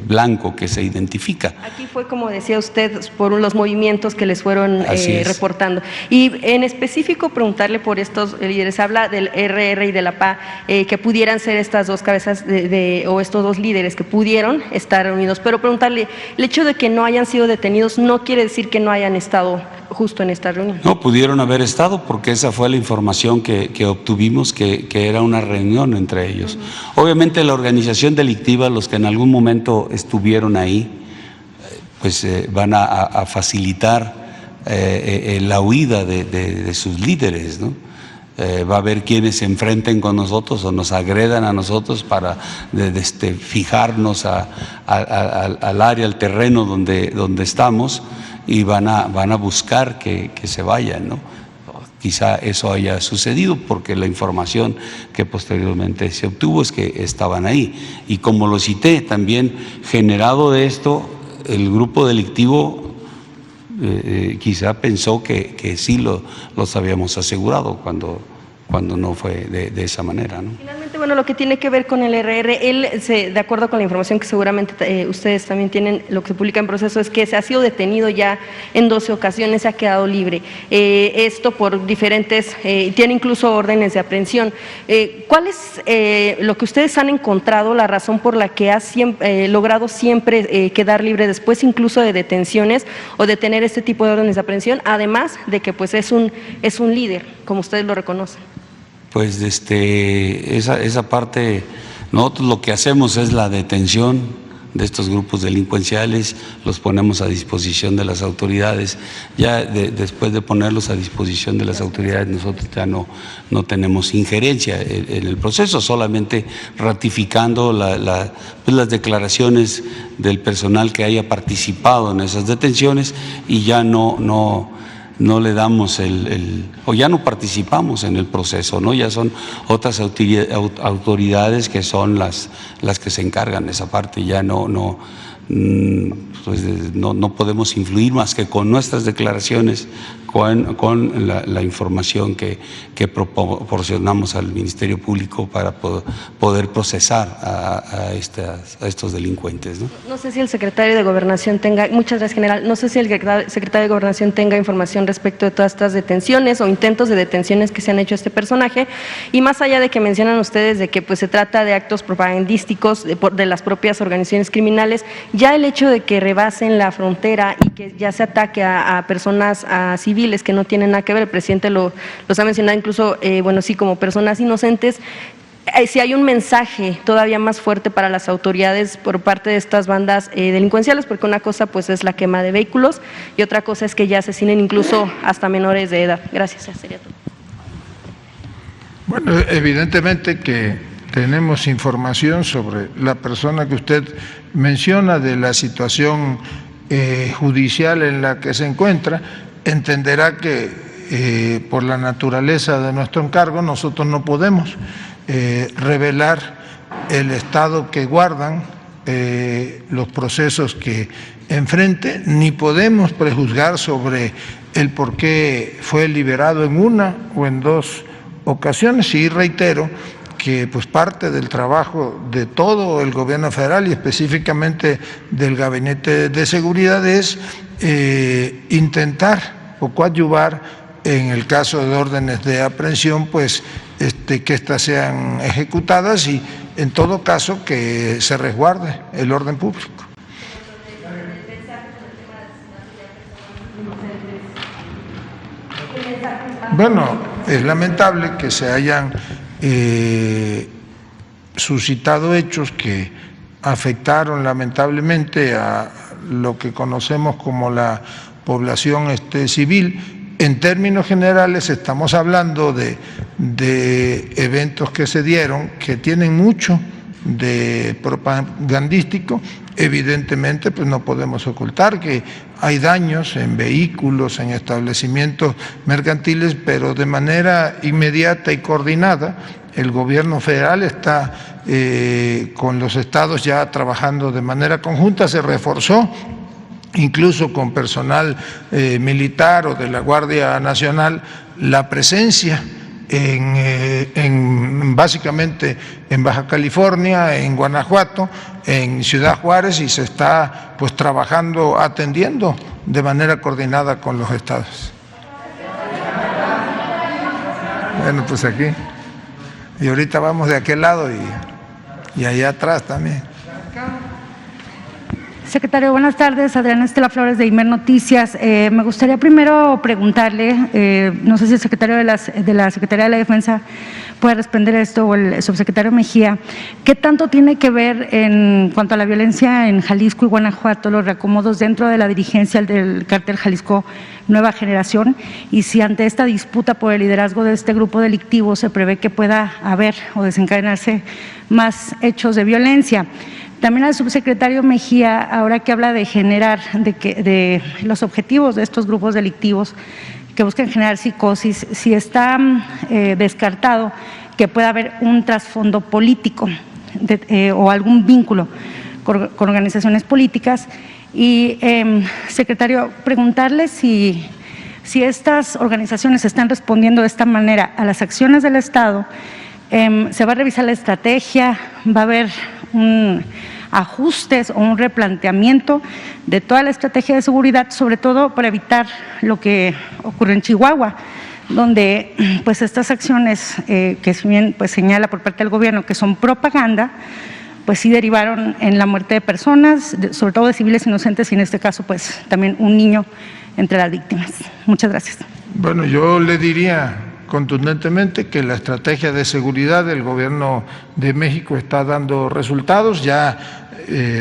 blanco que se identifica. Aquí fue, como decía usted, por los movimientos que les fueron reportando. Y en específico preguntarle por estos líderes, habla del RR y de la PA, que pudieran ser estas dos cabezas o estos dos líderes que pudieron estar reunidos, pero preguntarle, el hecho de que no hayan sido detenidos no quiere decir que no hayan estado justo en esta reunión. No, pudieron haber estado porque esa fue la información que obtuvimos, que era una reunión entre ellos. Obviamente la organización delictiva, los que en algún momento estuvieron ahí, pues van a facilitar la huida de sus líderes, ¿no? Va a haber quienes se enfrenten con nosotros o nos agredan a nosotros para fijarnos al área, al terreno donde estamos, y van a buscar que se vayan, ¿no? Quizá eso haya sucedido porque la información que posteriormente se obtuvo es que estaban ahí. Y como lo cité, también generado de esto, el grupo delictivo quizá pensó que sí los habíamos asegurado cuando no fue de esa manera, ¿no? Finalmente, bueno, lo que tiene que ver con el RR, de acuerdo con la información que seguramente ustedes también tienen, lo que se publica en proceso es que se ha sido detenido ya en 12 ocasiones, se ha quedado libre. Esto por diferentes, tiene incluso órdenes de aprehensión. ¿Cuál es lo que ustedes han encontrado, la razón por la que ha logrado siempre quedar libre después incluso de detenciones o de tener este tipo de órdenes de aprehensión, además de que pues es un líder, como ustedes lo reconocen? Pues esa parte, nosotros lo que hacemos es la detención de estos grupos delincuenciales, los ponemos a disposición de las autoridades. Ya después de ponerlos a disposición de las autoridades, nosotros ya no tenemos injerencia en el proceso, solamente ratificando pues las declaraciones del personal que haya participado en esas detenciones, y ya no le damos o ya no participamos en el proceso, ¿no? Ya son otras autoridades que son las que se encargan de esa parte, ya no podemos influir más que con nuestras declaraciones, con la información que proporcionamos al Ministerio Público para poder procesar a estos delincuentes, ¿no? No sé si el secretario de Gobernación tenga, muchas gracias, general, no sé si el secretario de Gobernación tenga información respecto de todas estas detenciones o intentos de detenciones que se han hecho a este personaje, y más allá de que mencionan ustedes de que pues se trata de actos propagandísticos de las propias organizaciones criminales, ya el hecho de que rebasen la frontera y que ya se ataque a personas, a civiles que no tienen nada que ver, el presidente los ha mencionado incluso, bueno, sí, como personas inocentes. Si hay un mensaje todavía más fuerte para las autoridades por parte de estas bandas delincuenciales, porque una cosa pues es la quema de vehículos y otra cosa es que ya asesinen incluso hasta menores de edad. Gracias, sería todo. Bueno, evidentemente que tenemos información sobre la persona que usted menciona, de la situación judicial en la que se encuentra. Entenderá que por la naturaleza de nuestro encargo nosotros no podemos revelar el estado que guardan, los procesos que enfrente, ni podemos prejuzgar sobre el por qué fue liberado en una o en dos ocasiones. Y reitero que pues parte del trabajo de todo el gobierno federal y específicamente del Gabinete de Seguridad es intentar o coadyuvar en el caso de órdenes de aprehensión, pues que éstas sean ejecutadas y en todo caso que se resguarde el orden público. Bueno, es lamentable que se hayan suscitado hechos que afectaron lamentablemente a lo que conocemos como la población civil. En términos generales estamos hablando de eventos que se dieron que tienen mucho de propagandístico. Evidentemente, pues no podemos ocultar que hay daños en vehículos, en establecimientos mercantiles, pero de manera inmediata y coordinada el gobierno federal está con los estados ya trabajando de manera conjunta. Se reforzó incluso con personal militar o de la Guardia Nacional la presencia básicamente en Baja California, en Guanajuato, en Ciudad Juárez, y se está pues trabajando, atendiendo de manera coordinada con los estados. Bueno, pues aquí. Y ahorita vamos de aquel lado y allá atrás también. Secretario, buenas tardes. Adriana Estela Flores de Imer Noticias. Me gustaría primero preguntarle, no sé si el secretario de la Secretaría de la Defensa puede responder esto o el subsecretario Mejía, ¿qué tanto tiene que ver en cuanto a la violencia en Jalisco y Guanajuato, los reacomodos dentro de la dirigencia del cártel Jalisco Nueva Generación? Y si ante esta disputa por el liderazgo de este grupo delictivo se prevé que pueda haber o desencadenarse más hechos de violencia. También al subsecretario Mejía, ahora que habla de generar, de los objetivos de estos grupos delictivos que buscan generar psicosis, si está descartado que pueda haber un trasfondo político o algún vínculo con organizaciones políticas. Y, secretario, preguntarle si estas organizaciones están respondiendo de esta manera a las acciones del Estado. ¿Se va a revisar la estrategia? ¿Va a haber ajustes o un replanteamiento de toda la estrategia de seguridad, sobre todo para evitar lo que ocurre en Chihuahua, donde pues estas acciones que si bien pues señala por parte del gobierno que son propaganda, pues sí derivaron en la muerte de personas, sobre todo de civiles inocentes, y en este caso pues también un niño entre las víctimas? Muchas gracias. Bueno, yo le diría contundentemente que la estrategia de seguridad del Gobierno de México está dando resultados. Ya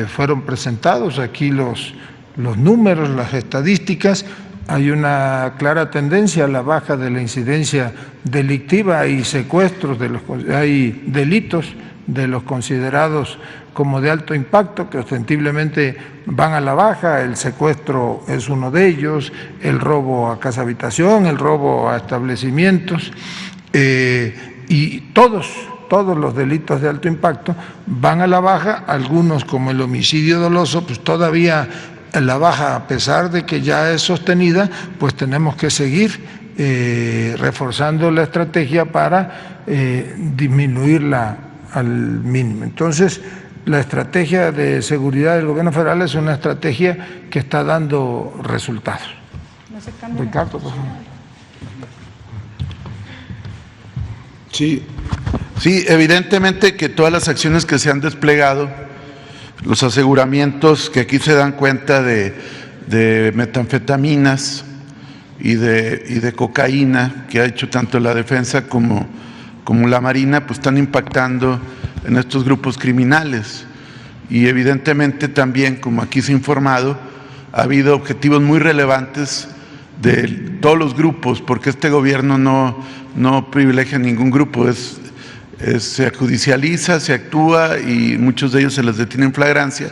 fueron presentados aquí los números, las estadísticas. Hay una clara tendencia a la baja de la incidencia delictiva, hay secuestros, hay delitos de los considerados como de alto impacto que ostensiblemente van a la baja. El secuestro es uno de ellos, el robo a casa habitación, el robo a establecimientos, y todos los delitos de alto impacto van a la baja. Algunos, como el homicidio doloso, pues todavía la baja, a pesar de que ya es sostenida, pues tenemos que seguir reforzando la estrategia para disminuirla al mínimo. Entonces, la estrategia de seguridad del gobierno federal es una estrategia que está dando resultados. Ricardo, por favor. Sí, evidentemente que todas las acciones que se han desplegado, los aseguramientos que aquí se dan cuenta de metanfetaminas y de cocaína que ha hecho tanto la defensa como la Marina, pues están impactando en estos grupos criminales. Y evidentemente también, como aquí se ha informado, ha habido objetivos muy relevantes de todos los grupos, porque este gobierno no privilegia ningún grupo, se judicializa, se actúa y muchos de ellos se les detiene en flagrancia,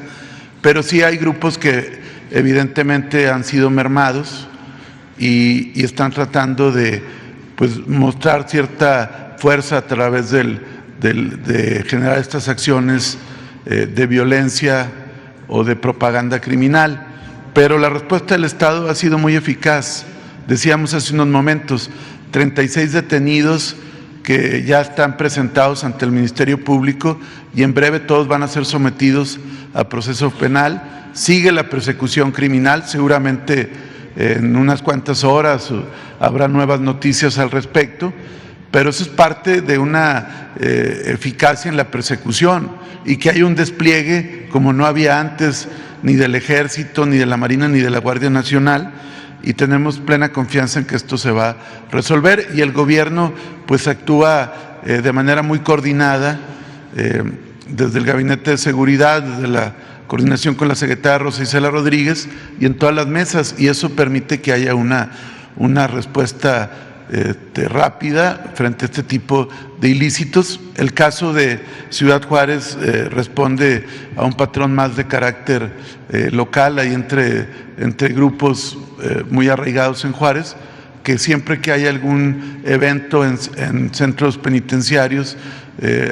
pero sí hay grupos que evidentemente han sido mermados y están tratando de pues mostrar cierta fuerza a través de generar estas acciones de violencia o de propaganda criminal. Pero la respuesta del Estado ha sido muy eficaz. Decíamos hace unos momentos, 36 detenidos que ya están presentados ante el Ministerio Público y en breve todos van a ser sometidos a proceso penal. Sigue la persecución criminal, seguramente en unas cuantas horas habrá nuevas noticias al respecto, pero eso es parte de una eficacia en la persecución y que hay un despliegue como no había antes ni del Ejército, ni de la Marina, ni de la Guardia Nacional, y tenemos plena confianza en que esto se va a resolver y el gobierno pues actúa de manera muy coordinada desde el Gabinete de Seguridad, desde la coordinación con la secretaria Rosa Isela Rodríguez y en todas las mesas, y eso permite que haya una respuesta rápida frente a este tipo de ilícitos. El caso de Ciudad Juárez responde a un patrón más de carácter local, ahí entre grupos muy arraigados en Juárez, que siempre que hay algún evento en centros penitenciarios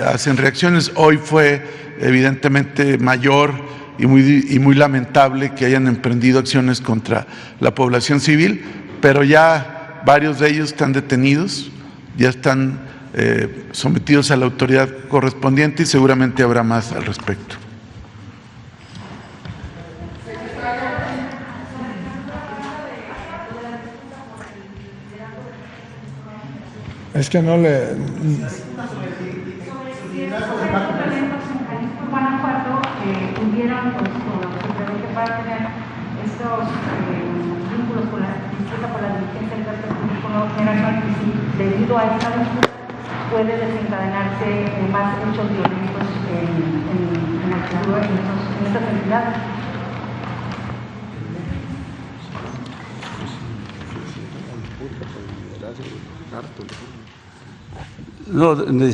hacen reacciones. Hoy fue evidentemente mayor y muy lamentable que hayan emprendido acciones contra la población civil, pero ya varios de ellos están detenidos, ya están sometidos a la autoridad correspondiente y seguramente habrá más al respecto. Es que no le... Guanajuato tuvieron simplemente para tener estos vínculos con la disputa por la diligencia del gasto público no general, y si debido a esta disputa puede desencadenarse más hechos violentos en el futuro en estas entidades. No, no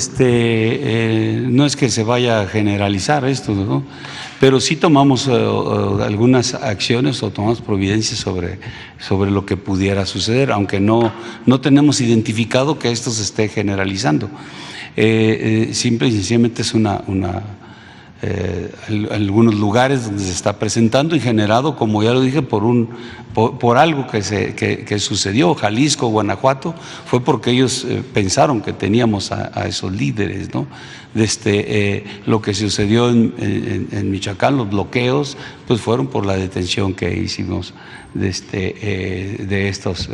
es que se vaya a generalizar esto, ¿no? Pero sí tomamos algunas acciones o tomamos providencias sobre lo que pudiera suceder, aunque no tenemos identificado que esto se esté generalizando. Simple y sencillamente es algunos lugares donde se está presentando y generado, como ya lo dije, por algo que sucedió. Jalisco, Guanajuato, fue porque ellos pensaron que teníamos a esos líderes, ¿no? Lo que sucedió en Michoacán, los bloqueos, pues fueron por la detención que hicimos de estos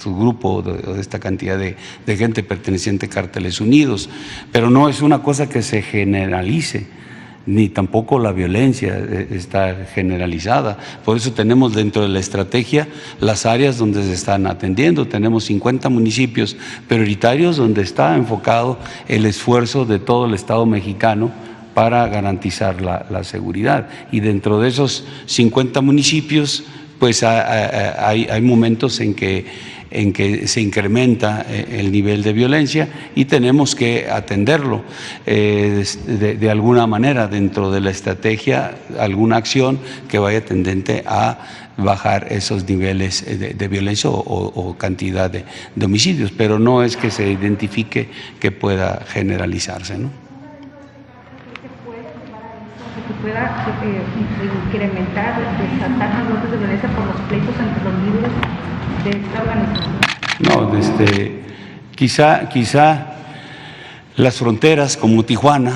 grupos, de esta cantidad de gente perteneciente a Cárteles Unidos. Pero no es una cosa que se generalice, ni tampoco la violencia está generalizada. Por eso tenemos dentro de la estrategia las áreas donde se están atendiendo. Tenemos 50 municipios prioritarios donde está enfocado el esfuerzo de todo el Estado mexicano para garantizar la seguridad. Y dentro de esos 50 municipios, pues hay momentos en que se incrementa el nivel de violencia y tenemos que atenderlo de alguna manera dentro de la estrategia, alguna acción que vaya tendente a bajar esos niveles de violencia o cantidad de homicidios, pero no es que se identifique que pueda generalizarse, ¿no? Que pueda incrementar, desatar los brotes de violencia por los pleitos entre los líderes de esta organización. No, quizá las fronteras como Tijuana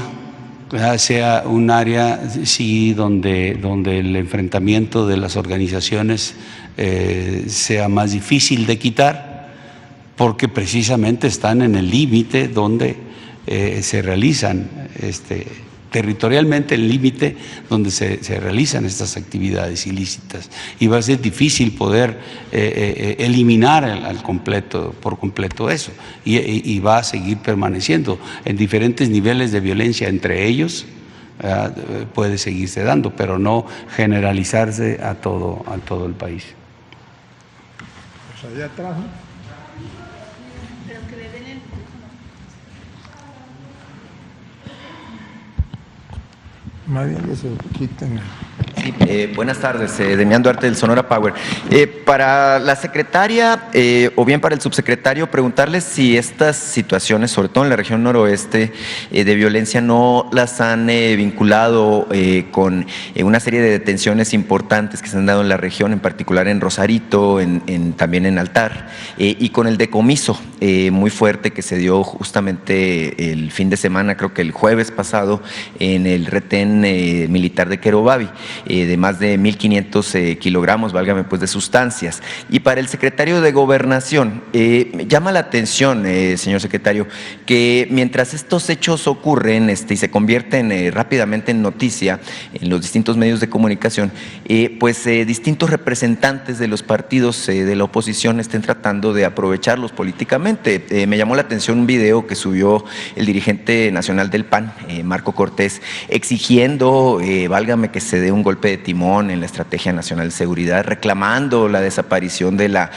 sea un área sí donde el enfrentamiento de las organizaciones sea más difícil de quitar, porque precisamente están en el límite donde se realizan territorialmente el límite donde se realizan estas actividades ilícitas, y va a ser difícil poder eliminar por completo eso, y va a seguir permaneciendo en diferentes niveles de violencia entre ellos. Puede seguirse dando, pero no generalizarse a todo el país. Pues allá atrás, ¿no? Más bien que se quiten. Sí, buenas tardes, Demián Duarte del Sonora Power. Para la secretaria o bien para el subsecretario, preguntarles si estas situaciones, sobre todo en la región noroeste, de violencia, no las han vinculado con una serie de detenciones importantes que se han dado en la región, en particular en Rosarito, también en Altar, y con el decomiso muy fuerte que se dio justamente el fin de semana, creo que el jueves pasado, en el retén militar de Querobavi. de más de 1.500 kilogramos, válgame pues, de sustancias. Y para el secretario de Gobernación, llama la atención, señor secretario, que mientras estos hechos ocurren y se convierten rápidamente en noticia en los distintos medios de comunicación, pues distintos representantes de los partidos de la oposición estén tratando de aprovecharlos políticamente. Me llamó la atención un video que subió el dirigente nacional del PAN, Marco Cortés, exigiendo, válgame, que se dé un golpe de timón en la Estrategia Nacional de Seguridad, reclamando la desaparición de la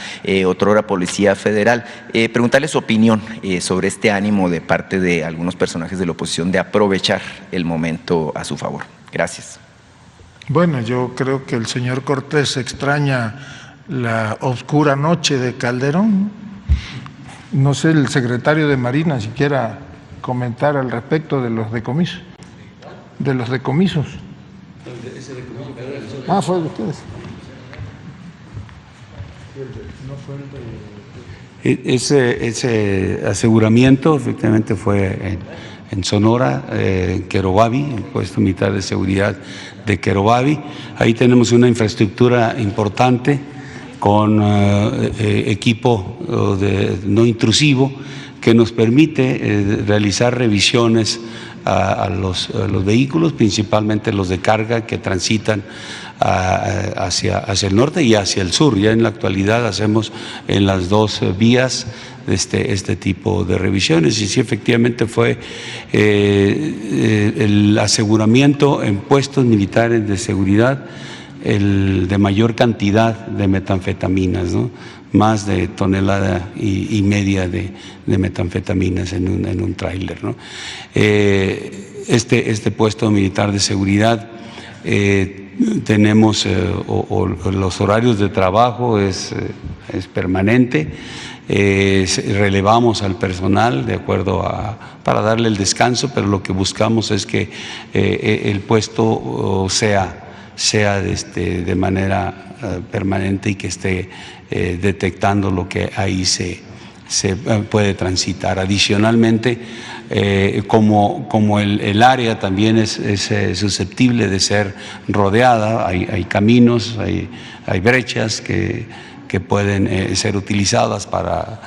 otrora Policía Federal. Preguntarle su opinión sobre este ánimo de parte de algunos personajes de la oposición de aprovechar el momento a su favor. Gracias. Bueno, yo creo que el señor Cortés extraña la oscura noche de Calderón. No sé, el secretario de Marina si quiera comentar al respecto de los decomisos. De los decomisos. Ah, fue de ustedes. Ese aseguramiento efectivamente fue en Sonora, en Querobavi, el puesto militar de seguridad de Querobavi. Ahí tenemos una infraestructura importante con equipo no intrusivo que nos permite realizar revisiones a los vehículos, principalmente los de carga que transitan hacia el norte y hacia el sur. Ya en la actualidad hacemos en las dos vías este tipo de revisiones, y sí, efectivamente fue el aseguramiento en puestos militares de seguridad el de mayor cantidad de metanfetaminas, ¿no? Más de 1,5 toneladas de metanfetaminas en un tráiler, ¿no? Este puesto militar de seguridad tenemos los horarios de trabajo es permanente. Relevamos al personal de acuerdo para darle el descanso, pero lo que buscamos es que el puesto sea de manera permanente y que esté detectando lo que ahí se puede transitar. Adicionalmente, como el área también es susceptible de ser rodeada, hay caminos, hay brechas que pueden ser utilizadas para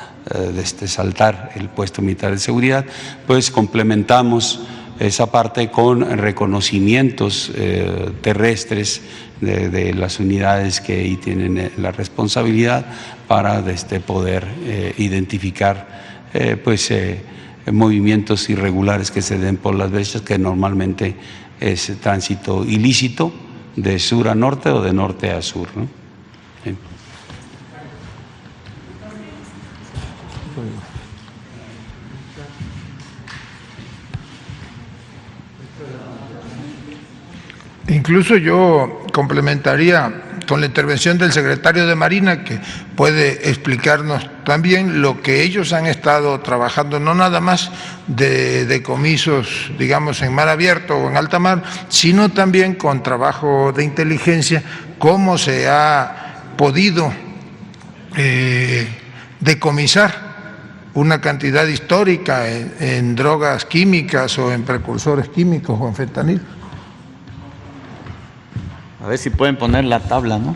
saltar el puesto militar de seguridad, pues complementamos esa parte con reconocimientos terrestres de las unidades que ahí tienen la responsabilidad para poder identificar movimientos irregulares que se den por las brechas, que normalmente es tránsito ilícito de sur a norte o de norte a sur, ¿no? Sí. Incluso yo complementaría con la intervención del secretario de Marina, que puede explicarnos también lo que ellos han estado trabajando, no nada más de decomisos, digamos, en mar abierto o en alta mar, sino también con trabajo de inteligencia, cómo se ha podido decomisar una cantidad histórica en drogas químicas o en precursores químicos o en fentanil. A ver si pueden poner la tabla, ¿no?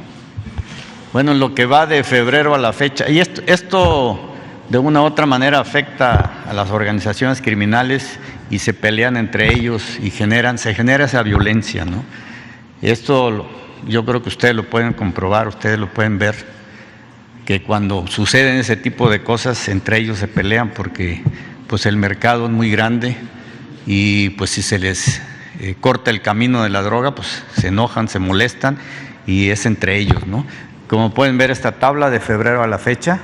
Bueno, en lo que va de febrero a la fecha, y esto de una u otra manera afecta a las organizaciones criminales y se pelean entre ellos y se genera esa violencia, ¿no? Esto yo creo que ustedes lo pueden comprobar, ustedes lo pueden ver, que cuando suceden ese tipo de cosas entre ellos se pelean porque pues el mercado es muy grande y pues si se les corta el camino de la droga, pues se enojan, se molestan y es entre ellos, ¿no? Como pueden ver esta tabla de febrero a la fecha,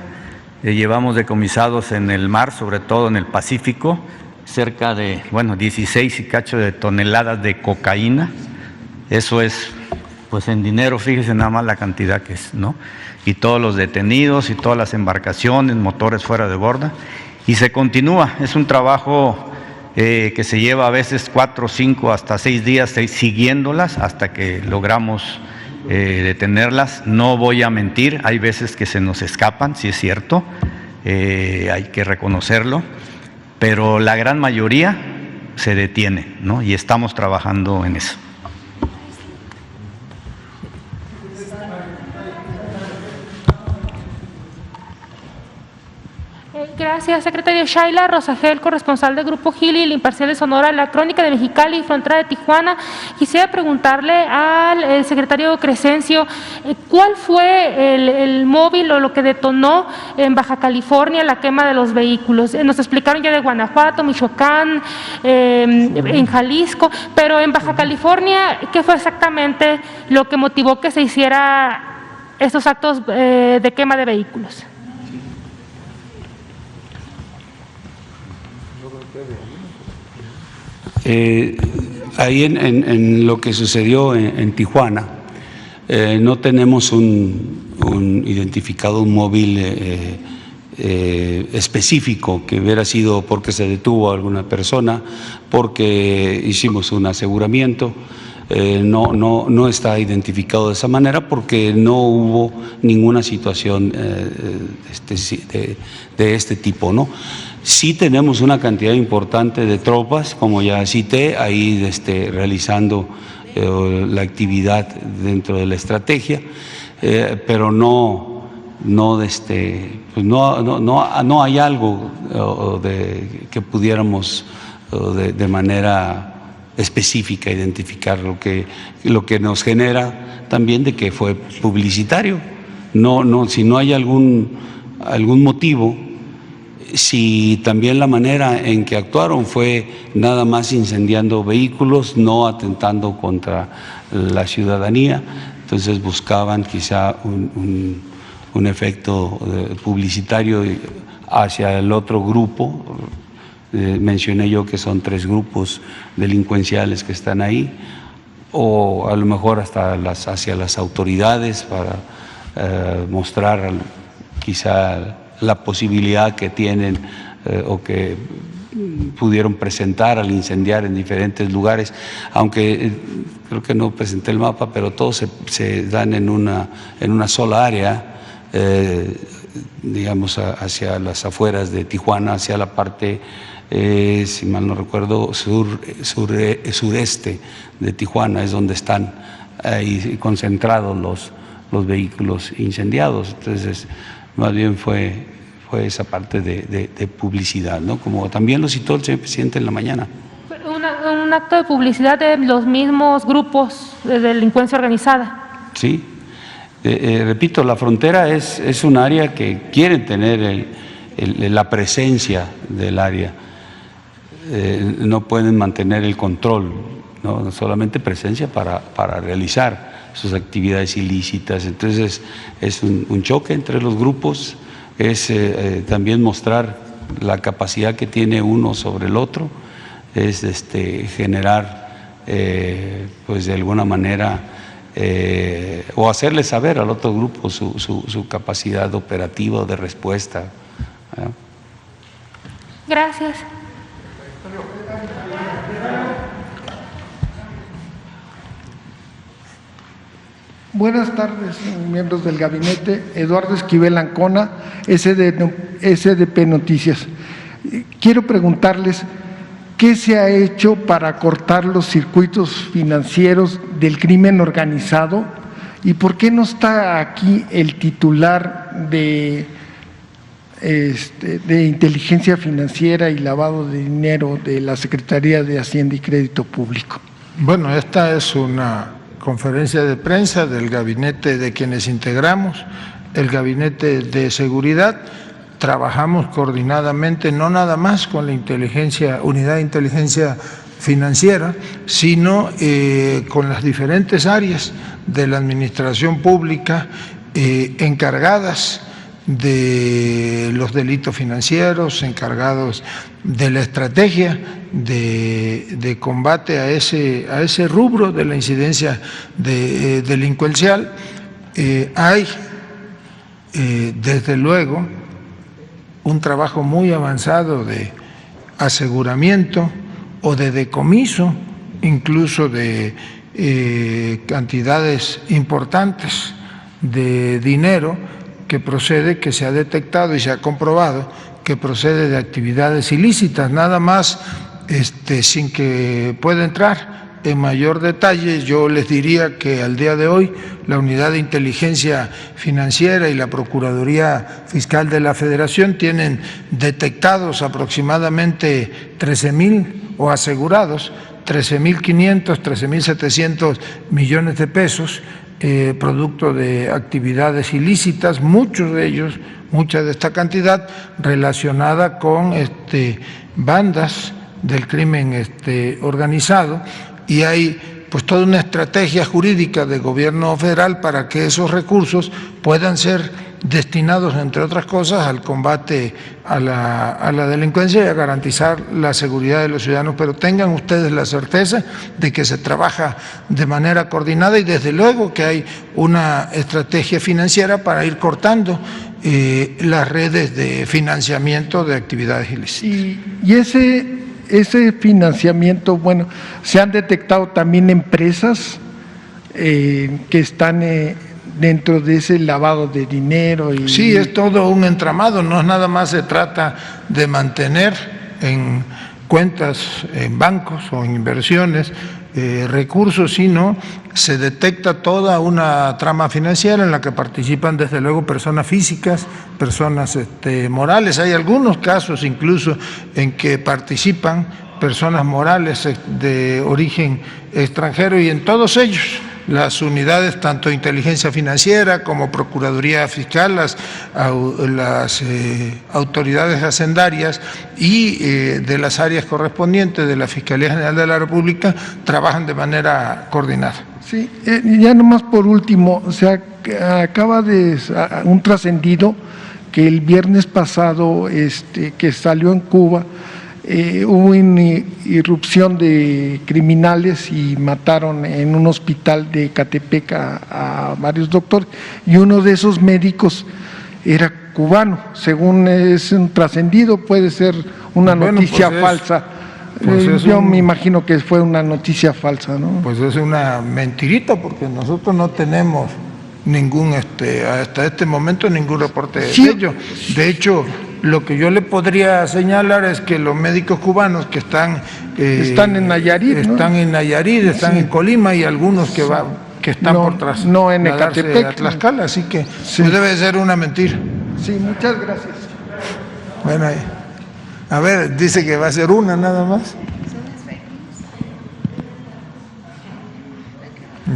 llevamos decomisados en el mar, sobre todo en el Pacífico, cerca de, 16 y cacho de toneladas de cocaína. Eso es, pues en dinero, fíjese nada más la cantidad que es, ¿no? Y todos los detenidos y todas las embarcaciones, motores fuera de borda. Y se continúa, es un trabajo que se lleva a veces 4, 5, hasta 6 días siguiéndolas hasta que logramos detenerlas. No voy a mentir, hay veces que se nos escapan, sí es cierto, hay que reconocerlo, pero la gran mayoría se detiene, ¿no? Y estamos trabajando en eso. Gracias, secretario. Shaila Rosagel, corresponsal del Grupo Gili, El Imparcial de Sonora, La Crónica de Mexicali y Frontera de Tijuana. Quisiera preguntarle al secretario Crescencio, ¿cuál fue el móvil o lo que detonó en Baja California la quema de los vehículos? Nos explicaron ya de Guanajuato, Michoacán, en Jalisco, pero en Baja California, ¿qué fue exactamente lo que motivó que se hiciera estos actos de quema de vehículos? Ahí en lo que sucedió en Tijuana, no tenemos identificado un móvil específico que hubiera sido porque se detuvo a alguna persona, porque hicimos un aseguramiento. No está identificado de esa manera porque no hubo ninguna situación de este tipo, ¿no? Sí tenemos una cantidad importante de tropas, como ya cité, ahí realizando la actividad dentro de la estrategia, pero no hay algo que pudiéramos de manera específica identificar lo que nos genera también de que fue publicitario. Si no hay algún motivo, si también la manera en que actuaron fue nada más incendiando vehículos, no atentando contra la ciudadanía, entonces buscaban quizá un efecto publicitario hacia el otro grupo. Mencioné yo que son 3 grupos delincuenciales que están ahí, o a lo mejor hasta hacia las autoridades para mostrar quizá la posibilidad que tienen o que pudieron presentar al incendiar en diferentes lugares, aunque creo que no presenté el mapa, pero todos se dan en una sola área, digamos hacia las afueras de Tijuana, hacia la parte, si mal no recuerdo, sureste de Tijuana, es donde están ahí concentrados los vehículos incendiados. Entonces, más bien fue esa parte de publicidad, ¿no? Como también lo citó el señor presidente en la mañana. Un acto de publicidad de los mismos grupos de delincuencia organizada. Sí, repito, la frontera es un área que quieren tener la presencia del área, no pueden mantener el control, no solamente presencia para realizar sus actividades ilícitas. Entonces es un choque entre los grupos, es también mostrar la capacidad que tiene uno sobre el otro, es generar pues de alguna manera o hacerle saber al otro grupo su capacidad operativa o de respuesta. Gracias. Buenas tardes, miembros del gabinete. Eduardo Esquivel Ancona, SDP Noticias. Quiero preguntarles qué se ha hecho para cortar los circuitos financieros del crimen organizado y por qué no está aquí el titular de inteligencia financiera y lavado de dinero de la Secretaría de Hacienda y Crédito Público. Bueno, esta es una conferencia de prensa del gabinete de quienes integramos el gabinete de seguridad. Trabajamos coordinadamente, no nada más con la unidad de inteligencia financiera, sino con las diferentes áreas de la administración pública encargadas de los delitos financieros, encargados de la estrategia de combate a ese rubro de la incidencia delincuencial. Hay, desde luego, un trabajo muy avanzado de aseguramiento o de decomiso, incluso de cantidades importantes de dinero que se ha detectado y se ha comprobado que procede de actividades ilícitas, nada más sin que pueda entrar en mayor detalle, yo les diría que al día de hoy la Unidad de Inteligencia Financiera y la Procuraduría Fiscal de la Federación tienen detectados aproximadamente 13,000 o asegurados 13,500, 13,700 millones de pesos, producto de actividades ilícitas, muchos de ellos, mucha de esta cantidad relacionada con bandas del crimen organizado, y hay pues toda una estrategia jurídica del gobierno federal para que esos recursos puedan ser destinados, entre otras cosas, al combate a la delincuencia y a garantizar la seguridad de los ciudadanos. Pero tengan ustedes la certeza de que se trabaja de manera coordinada y desde luego que hay una estrategia financiera para ir cortando las redes de financiamiento de actividades ilícitas. Y ese financiamiento, bueno, se han detectado también empresas que están dentro de ese lavado de dinero. Sí, es todo un entramado, no es nada más se trata de mantener en cuentas en bancos o en inversiones recursos, sino se detecta toda una trama financiera en la que participan desde luego personas físicas, personas morales. Hay algunos casos incluso en que participan personas morales de origen extranjero, y en todos ellos las unidades, tanto inteligencia financiera como Procuraduría Fiscal, las autoridades hacendarias y de las áreas correspondientes de la Fiscalía General de la República trabajan de manera coordinada. Sí, ya nomás por último, acaba de un trascendido que el viernes pasado que salió en Cuba, hubo una irrupción de criminales y mataron en un hospital de Ecatepec a varios doctores, y uno de esos médicos era cubano, según es un trascendido, puede ser una noticia falsa. Yo me imagino que fue una noticia falsa, ¿no? Pues es una mentirita, porque nosotros no tenemos ningún, hasta este momento, ningún reporte de ello. De hecho, lo que yo le podría señalar es que los médicos cubanos que están en Nayarit, están en Nayarit, están en Colima, y algunos que están por tras no en Ecatepec, a Tlaxcala, así que pues debe ser una mentira. Sí, muchas gracias. Bueno, a ver, dice que va a ser una nada más.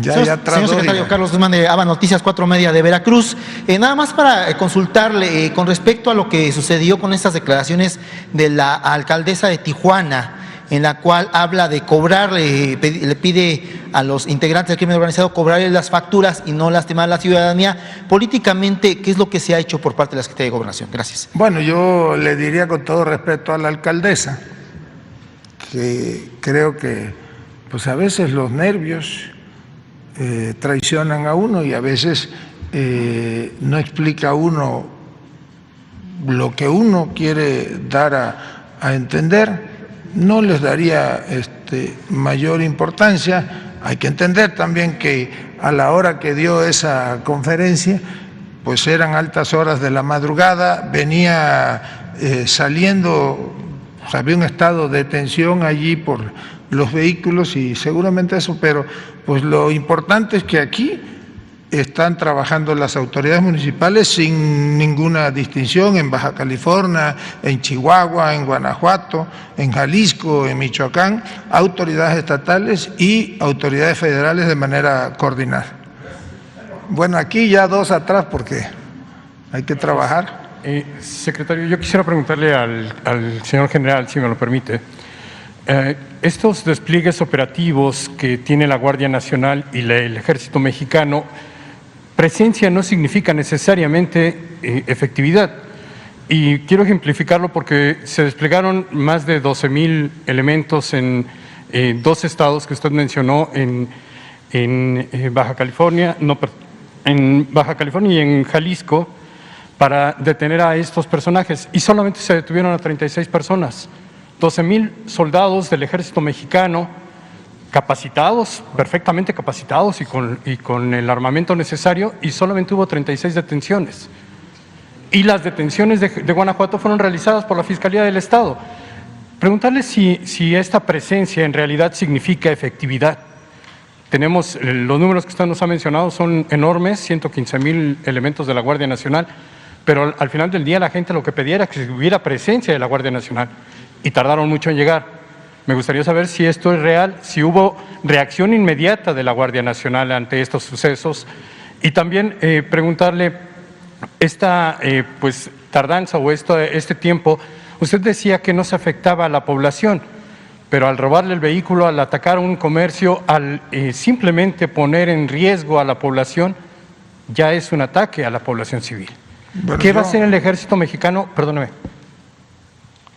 Señor secretario, Carlos Guzmán de ABA Noticias 4 Media de Veracruz. Nada más para consultarle con respecto a lo que sucedió con estas declaraciones de la alcaldesa de Tijuana, en la cual habla de cobrarle, le pide a los integrantes del crimen organizado cobrarle las facturas y no lastimar a la ciudadanía. Políticamente, ¿qué es lo que se ha hecho por parte de la Secretaría de Gobernación? Gracias. Bueno, yo le diría con todo respeto a la alcaldesa que creo que pues a veces los nervios traicionan a uno, y a veces no explica uno lo que uno quiere dar a entender. No les daría mayor importancia. Hay que entender también que a la hora que dio esa conferencia, pues eran altas horas de la madrugada, venía saliendo, había un estado de tensión allí por los vehículos y seguramente eso, pero pues lo importante es que aquí están trabajando las autoridades municipales sin ninguna distinción, en Baja California, en Chihuahua, en Guanajuato, en Jalisco, en Michoacán, autoridades estatales y autoridades federales de manera coordinada. Bueno, aquí ya dos atrás porque hay que trabajar. Secretario, yo quisiera preguntarle al señor general, si me lo permite. Estos despliegues operativos que tiene la Guardia Nacional y el Ejército Mexicano, presencia no significa necesariamente efectividad. Y quiero ejemplificarlo porque se desplegaron más de 12,000 elementos en dos estados que usted mencionó, en Baja California, en Baja California y en Jalisco, para detener a estos personajes, y solamente se detuvieron a 36 personas. 12,000 soldados del Ejército Mexicano, capacitados, perfectamente capacitados y con el armamento necesario, y solamente hubo 36 detenciones. Y las detenciones de Guanajuato fueron realizadas por la Fiscalía del Estado. Preguntarle si esta presencia en realidad significa efectividad. Tenemos, los números que usted nos ha mencionado son enormes, 115,000 elementos de la Guardia Nacional, pero al final del día la gente lo que pedía era que hubiera presencia de la Guardia Nacional y tardaron mucho en llegar. Me gustaría saber si esto es real, si hubo reacción inmediata de la Guardia Nacional ante estos sucesos y también preguntarle esta pues, tardanza o este tiempo. Usted decía que no se afectaba a la población, pero al robarle el vehículo, al atacar un comercio, al simplemente poner en riesgo a la población, ya es un ataque a la población civil. Bueno, ¿Qué va a hacer el ejército mexicano? Perdóneme.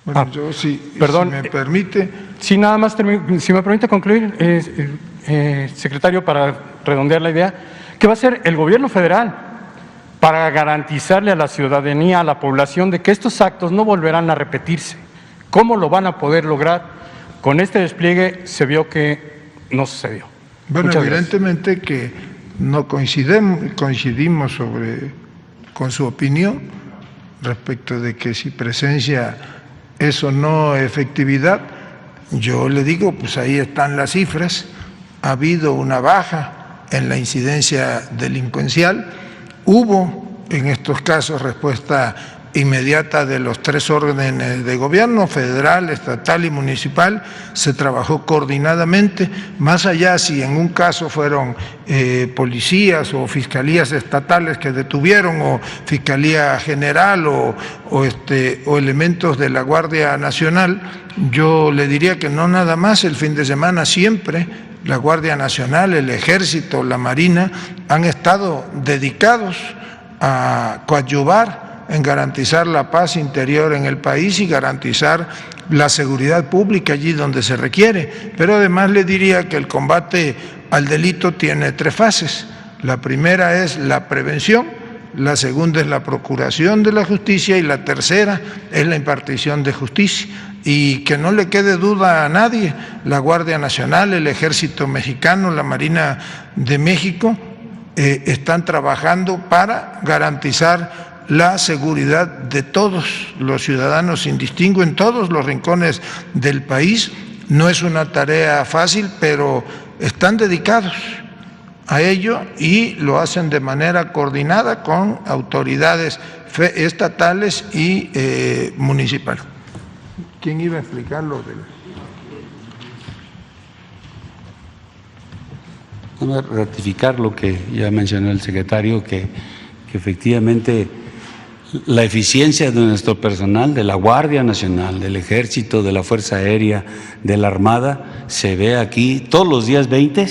Bueno, yo si me permite. Sí, nada más, si me permite concluir, secretario, para redondear la idea, ¿qué va a hacer el gobierno federal para garantizarle a la ciudadanía, a la población, de que estos actos no volverán a repetirse? ¿Cómo lo van a poder lograr? Con este despliegue se vio que no sucedió. Bueno, Muchas evidentemente que no coincidimos con su opinión respecto de que si presencia es o no efectividad. Yo le digo, pues ahí están las cifras, ha habido una baja en la incidencia delincuencial, hubo en estos casos respuesta inmediata de los tres órdenes de gobierno, federal, estatal y municipal, se trabajó coordinadamente, más allá si en un caso fueron policías o fiscalías estatales que detuvieron, o Fiscalía General o elementos de la Guardia Nacional. Yo le diría que no nada más el fin de semana, siempre la Guardia Nacional, el Ejército, la Marina han estado dedicados a coadyuvar en garantizar la paz interior en el país y garantizar la seguridad pública allí donde se requiere. Pero además le diría que el combate al delito tiene tres fases. La primera es la prevención, la segunda es la procuración de la justicia y la tercera es la impartición de justicia. Y que no le quede duda a nadie, la Guardia Nacional, el Ejército Mexicano, la Marina de México están trabajando para garantizar la seguridad de todos los ciudadanos sin distingo en todos los rincones del país. No es una tarea fácil, pero están dedicados a ello y lo hacen de manera coordinada con autoridades estatales y municipales. ¿Quién iba a explicar lo de ratificar lo que ya mencionó el secretario, que efectivamente la eficiencia de nuestro personal, de la Guardia Nacional, del Ejército, de la Fuerza Aérea, de la Armada, se ve aquí todos los días 20.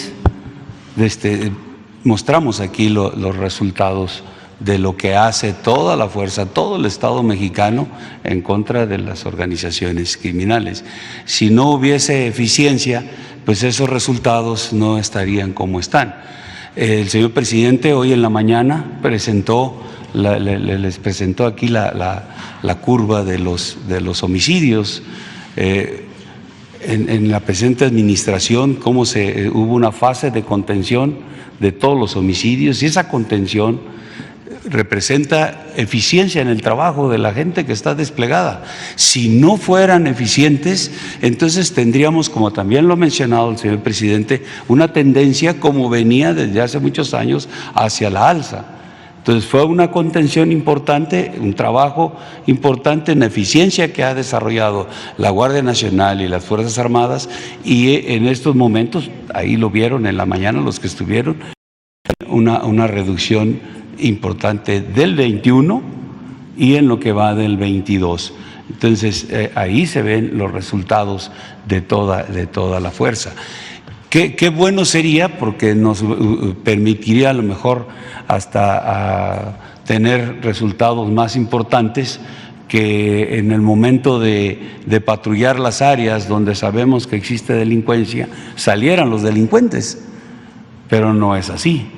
Mostramos aquí los resultados de lo que hace toda la fuerza, todo el Estado mexicano en contra de las organizaciones criminales. Si no hubiese eficiencia, pues esos resultados no estarían como están. El señor presidente hoy en la mañana les presentó aquí la curva de los homicidios. En la presente administración, cómo hubo una fase de contención de todos los homicidios, y esa contención representa eficiencia en el trabajo de la gente que está desplegada. Si no fueran eficientes, entonces tendríamos, como también lo ha mencionado el señor presidente, una tendencia como venía desde hace muchos años hacia la alza. Entonces fue una contención importante, un trabajo importante en eficiencia que ha desarrollado la Guardia Nacional y las Fuerzas Armadas, y en estos momentos, ahí lo vieron en la mañana los que estuvieron, una reducción importante del 21 y en lo que va del 22. Entonces ahí se ven los resultados de toda la fuerza. Qué bueno sería, porque nos permitiría a lo mejor hasta tener resultados más importantes, que en el momento de patrullar las áreas donde sabemos que existe delincuencia, salieran los delincuentes, pero no es así.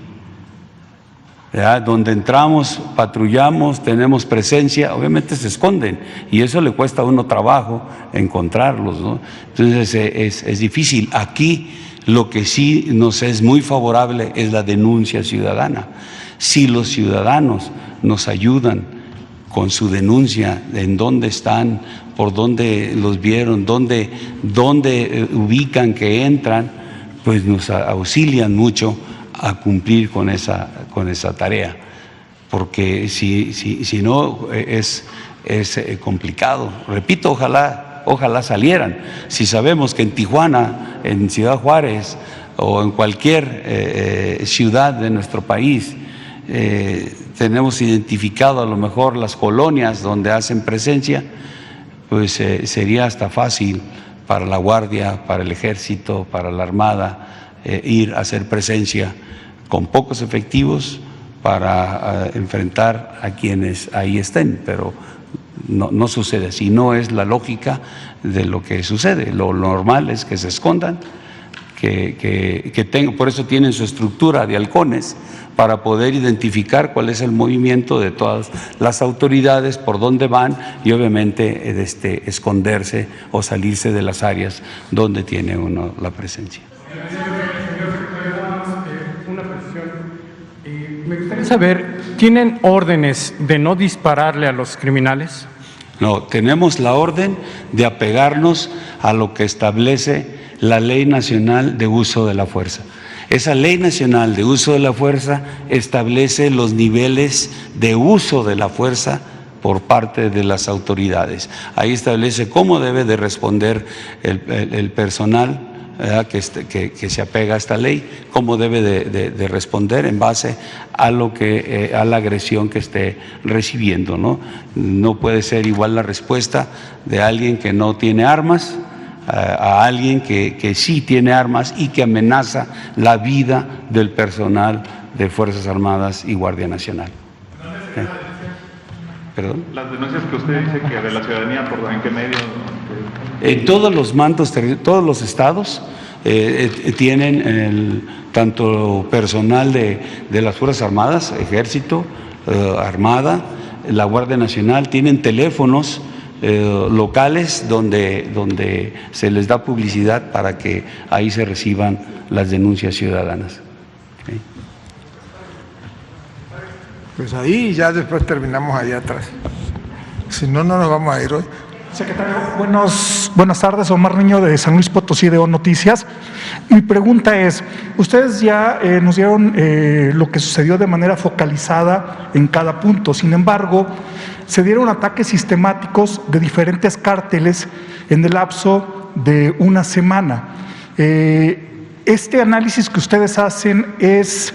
¿Verdad? Donde entramos, patrullamos, tenemos presencia, obviamente se esconden y eso le cuesta a uno trabajo encontrarlos, ¿no? Entonces es difícil. Aquí lo que sí nos es muy favorable es la denuncia ciudadana. Si los ciudadanos nos ayudan con su denuncia, en dónde están, por dónde los vieron, dónde ubican que entran, pues nos auxilian mucho a cumplir con esa tarea, porque si no es complicado. Repito, ojalá salieran. Si sabemos que en Tijuana, en Ciudad Juárez o en cualquier ciudad de nuestro país tenemos identificado a lo mejor las colonias donde hacen presencia, pues sería hasta fácil para la Guardia, para el Ejército, para la Armada ir a hacer presencia con pocos efectivos para enfrentar a quienes ahí estén, pero no sucede así, no es la lógica de lo que sucede. Lo normal es que se escondan, que tengan, por eso tienen su estructura de halcones, para poder identificar cuál es el movimiento de todas las autoridades, por dónde van y obviamente esconderse o salirse de las áreas donde tiene uno la presencia. Una precisión. Me gustaría saber, ¿tienen órdenes de no dispararle a los criminales? No, tenemos la orden de apegarnos a lo que establece la Ley Nacional de Uso de la Fuerza. Esa Ley Nacional de Uso de la Fuerza establece los niveles de uso de la fuerza por parte de las autoridades. Ahí establece cómo debe de responder el personal que se apega a esta ley, cómo debe de responder en base a a la agresión que esté recibiendo, ¿no? No puede ser igual la respuesta de alguien que no tiene armas a alguien que sí tiene armas y que amenaza la vida del personal de Fuerzas Armadas y Guardia Nacional. ¿Perdón? Las denuncias que usted dice que de la ciudadanía, ¿por en qué medio? En todos los mandos, todos los estados tienen tanto personal de las Fuerzas Armadas, Ejército, Armada, la Guardia Nacional, tienen teléfonos locales donde se les da publicidad para que ahí se reciban las denuncias ciudadanas. ¿Okay? Pues ahí ya después terminamos allá atrás. Si no, no nos vamos a ir hoy. Secretario, buenas tardes, Omar Niño de San Luis Potosí de O Noticias. Mi pregunta es, ustedes ya nos dieron lo que sucedió de manera focalizada en cada punto, sin embargo, se dieron ataques sistemáticos de diferentes cárteles en el lapso de una semana. Este análisis que ustedes hacen es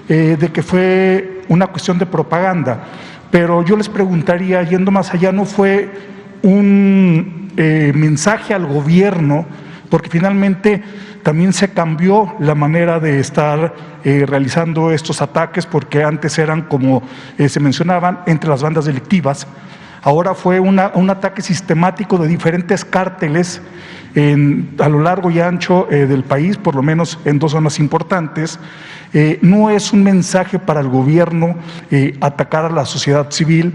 de que fue una cuestión de propaganda, pero yo les preguntaría, yendo más allá, ¿no fue un mensaje al gobierno? Porque finalmente también se cambió la manera de estar realizando estos ataques, porque antes eran, como se mencionaban, entre las bandas delictivas. Ahora fue un ataque sistemático de diferentes cárteles a lo largo y ancho del país, por lo menos en dos zonas importantes. No es un mensaje para el gobierno atacar a la sociedad civil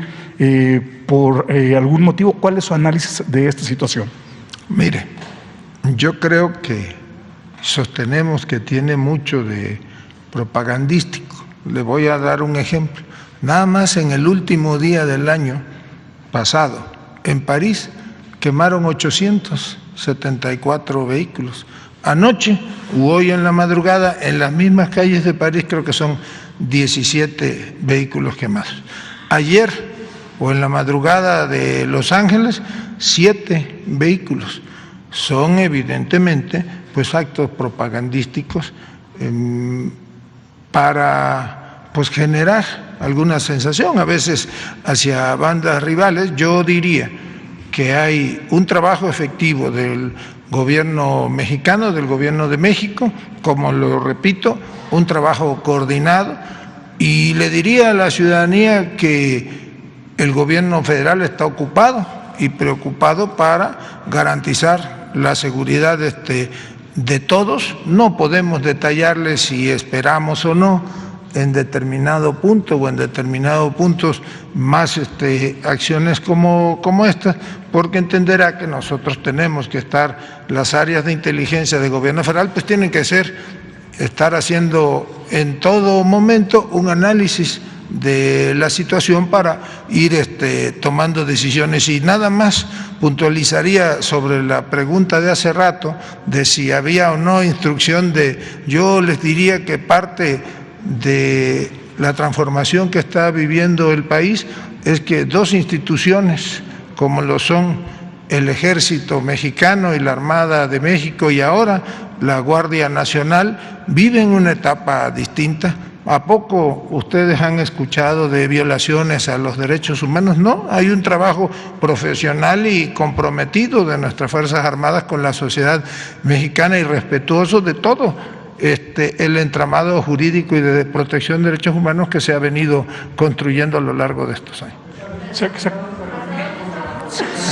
por algún motivo. ¿Cuál es su análisis de esta situación? Mire, yo creo que sostenemos que tiene mucho de propagandístico. Le voy a dar un ejemplo. Nada más en el último día del año pasado, en París, quemaron 874 vehículos. Anoche u hoy en la madrugada, en las mismas calles de París, creo que son 17 vehículos quemados. Ayer o en la madrugada de Los Ángeles, 7 vehículos. Son evidentemente pues actos propagandísticos para pues generar alguna sensación, a veces hacia bandas rivales. Yo diría que hay un trabajo efectivo del gobierno mexicano, del gobierno de México, como lo repito, un trabajo coordinado, y le diría a la ciudadanía que el gobierno federal está ocupado y preocupado para garantizar la seguridad de todos. No podemos detallarles si esperamos o no en determinado punto o en determinados puntos más acciones como estas, porque entenderá que nosotros tenemos que estar, las áreas de inteligencia del gobierno federal pues tienen que estar haciendo en todo momento un análisis de la situación para ir tomando decisiones. Y nada más puntualizaría sobre la pregunta de hace rato de si había o no instrucción yo les diría que parte de la transformación que está viviendo el país es que dos instituciones como lo son el Ejército Mexicano y la Armada de México y ahora la Guardia Nacional viven una etapa distinta. ¿A poco ustedes han escuchado de violaciones a los derechos humanos? No, hay un trabajo profesional y comprometido de nuestras Fuerzas Armadas con la sociedad mexicana y respetuoso de todo el entramado jurídico y de protección de derechos humanos que se ha venido construyendo a lo largo de estos años.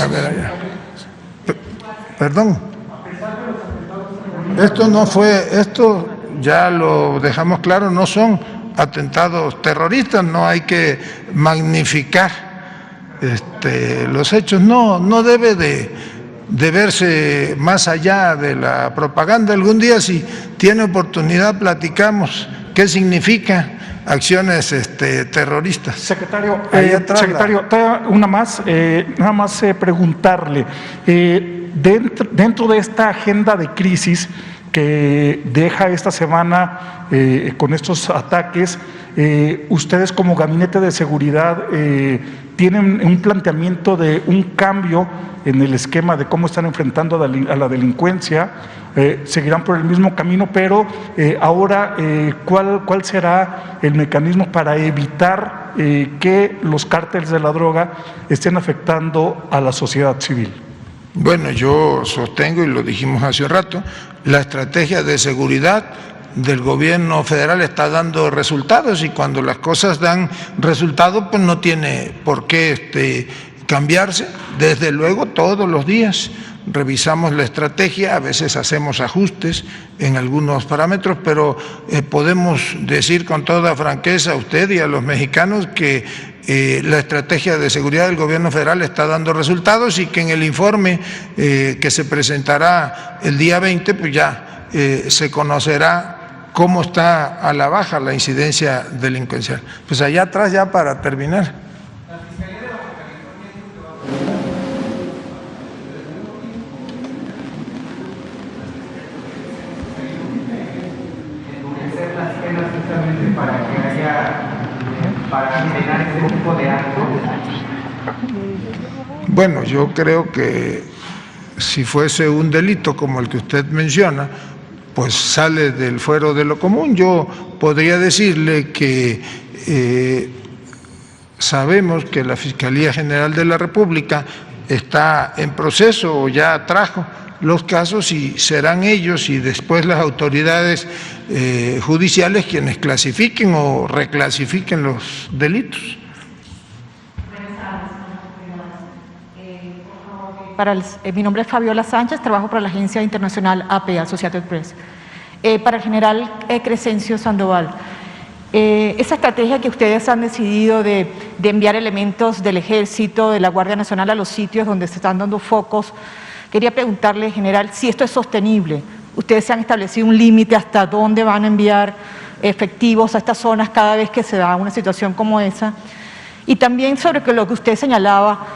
A ver allá. Perdón. Esto ya lo dejamos claro, no son atentados terroristas, no hay que magnificar los hechos, no debe de verse más allá de la propaganda. Algún día, si tiene oportunidad, platicamos qué significa acciones terroristas. Secretario, una más, nada más preguntarle, dentro de esta agenda de crisis que deja esta semana con estos ataques, ustedes como Gabinete de Seguridad tienen un planteamiento de un cambio en el esquema de cómo están enfrentando a la delincuencia, seguirán por el mismo camino, pero ahora, ¿cuál será el mecanismo para evitar que los cárteles de la droga estén afectando a la sociedad civil? Bueno, yo sostengo, y lo dijimos hace un rato, la estrategia de seguridad del gobierno federal está dando resultados, y cuando las cosas dan resultados, pues no tiene por qué cambiarse. Desde luego, todos los días revisamos la estrategia, a veces hacemos ajustes en algunos parámetros, pero podemos decir con toda franqueza a usted y a los mexicanos que la estrategia de seguridad del gobierno federal está dando resultados, y que en el informe que se presentará el día 20, pues ya se conocerá cómo está a la baja la incidencia delincuencial. Pues allá atrás, ya para terminar. Bueno, yo creo que si fuese un delito como el que usted menciona, pues sale del fuero de lo común. Yo podría decirle que sabemos que la Fiscalía General de la República está en proceso o ya trajo los casos, y serán ellos y después las autoridades judiciales quienes clasifiquen o reclasifiquen los delitos. Mi nombre es Fabiola Sánchez, trabajo para la agencia internacional AP, Associated Press. Para el general Crescencio Sandoval, esa estrategia que ustedes han decidido de enviar elementos del Ejército, de la Guardia Nacional a los sitios donde se están dando focos, quería preguntarle, general, si esto es sostenible. Ustedes se han establecido un límite hasta dónde van a enviar efectivos a estas zonas cada vez que se da una situación como esa. Y también sobre lo que usted señalaba,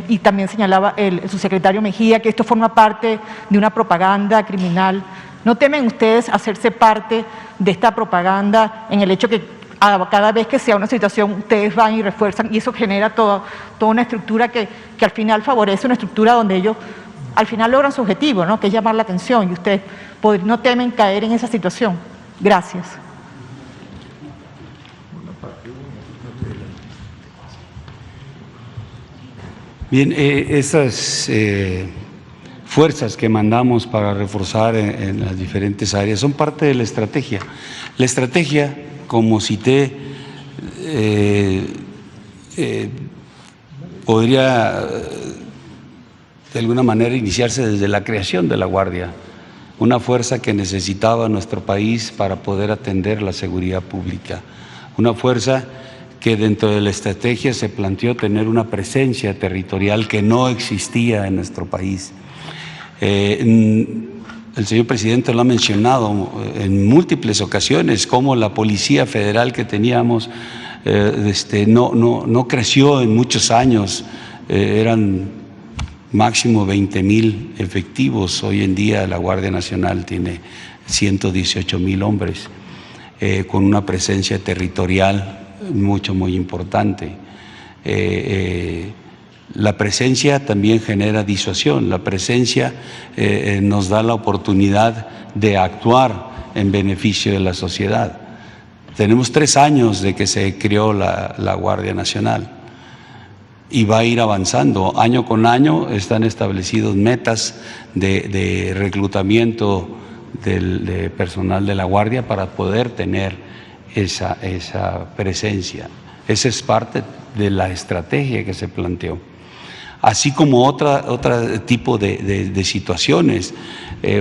y también señalaba el subsecretario Mejía, que esto forma parte de una propaganda criminal. ¿No temen ustedes hacerse parte de esta propaganda en el hecho que cada vez que sea una situación ustedes van y refuerzan, y eso genera toda una estructura que al final favorece una estructura donde ellos al final logran su objetivo, ¿no?, que es llamar la atención, y ustedes no temen caer en esa situación? Gracias. Bien, esas fuerzas que mandamos para reforzar en las diferentes áreas son parte de la estrategia. La estrategia, como cité, podría de alguna manera iniciarse desde la creación de la Guardia, una fuerza que necesitaba nuestro país para poder atender la seguridad pública, una fuerza que dentro de la estrategia se planteó tener una presencia territorial que no existía en nuestro país. el señor presidente lo ha mencionado en múltiples ocasiones, cómo la Policía Federal que teníamos no creció en muchos años, eran máximo 20,000 efectivos. Hoy en día la Guardia Nacional tiene 118,000 hombres, con una presencia territorial muy importante. La presencia también genera disuasión, la presencia nos da la oportunidad de actuar en beneficio de la sociedad. Tenemos 3 años de que se creó la Guardia Nacional y va a ir avanzando. Año con año están establecidos metas de reclutamiento de personal de la Guardia para poder tener esa presencia. Esa es parte de la estrategia que se planteó. Así como otro tipo de situaciones,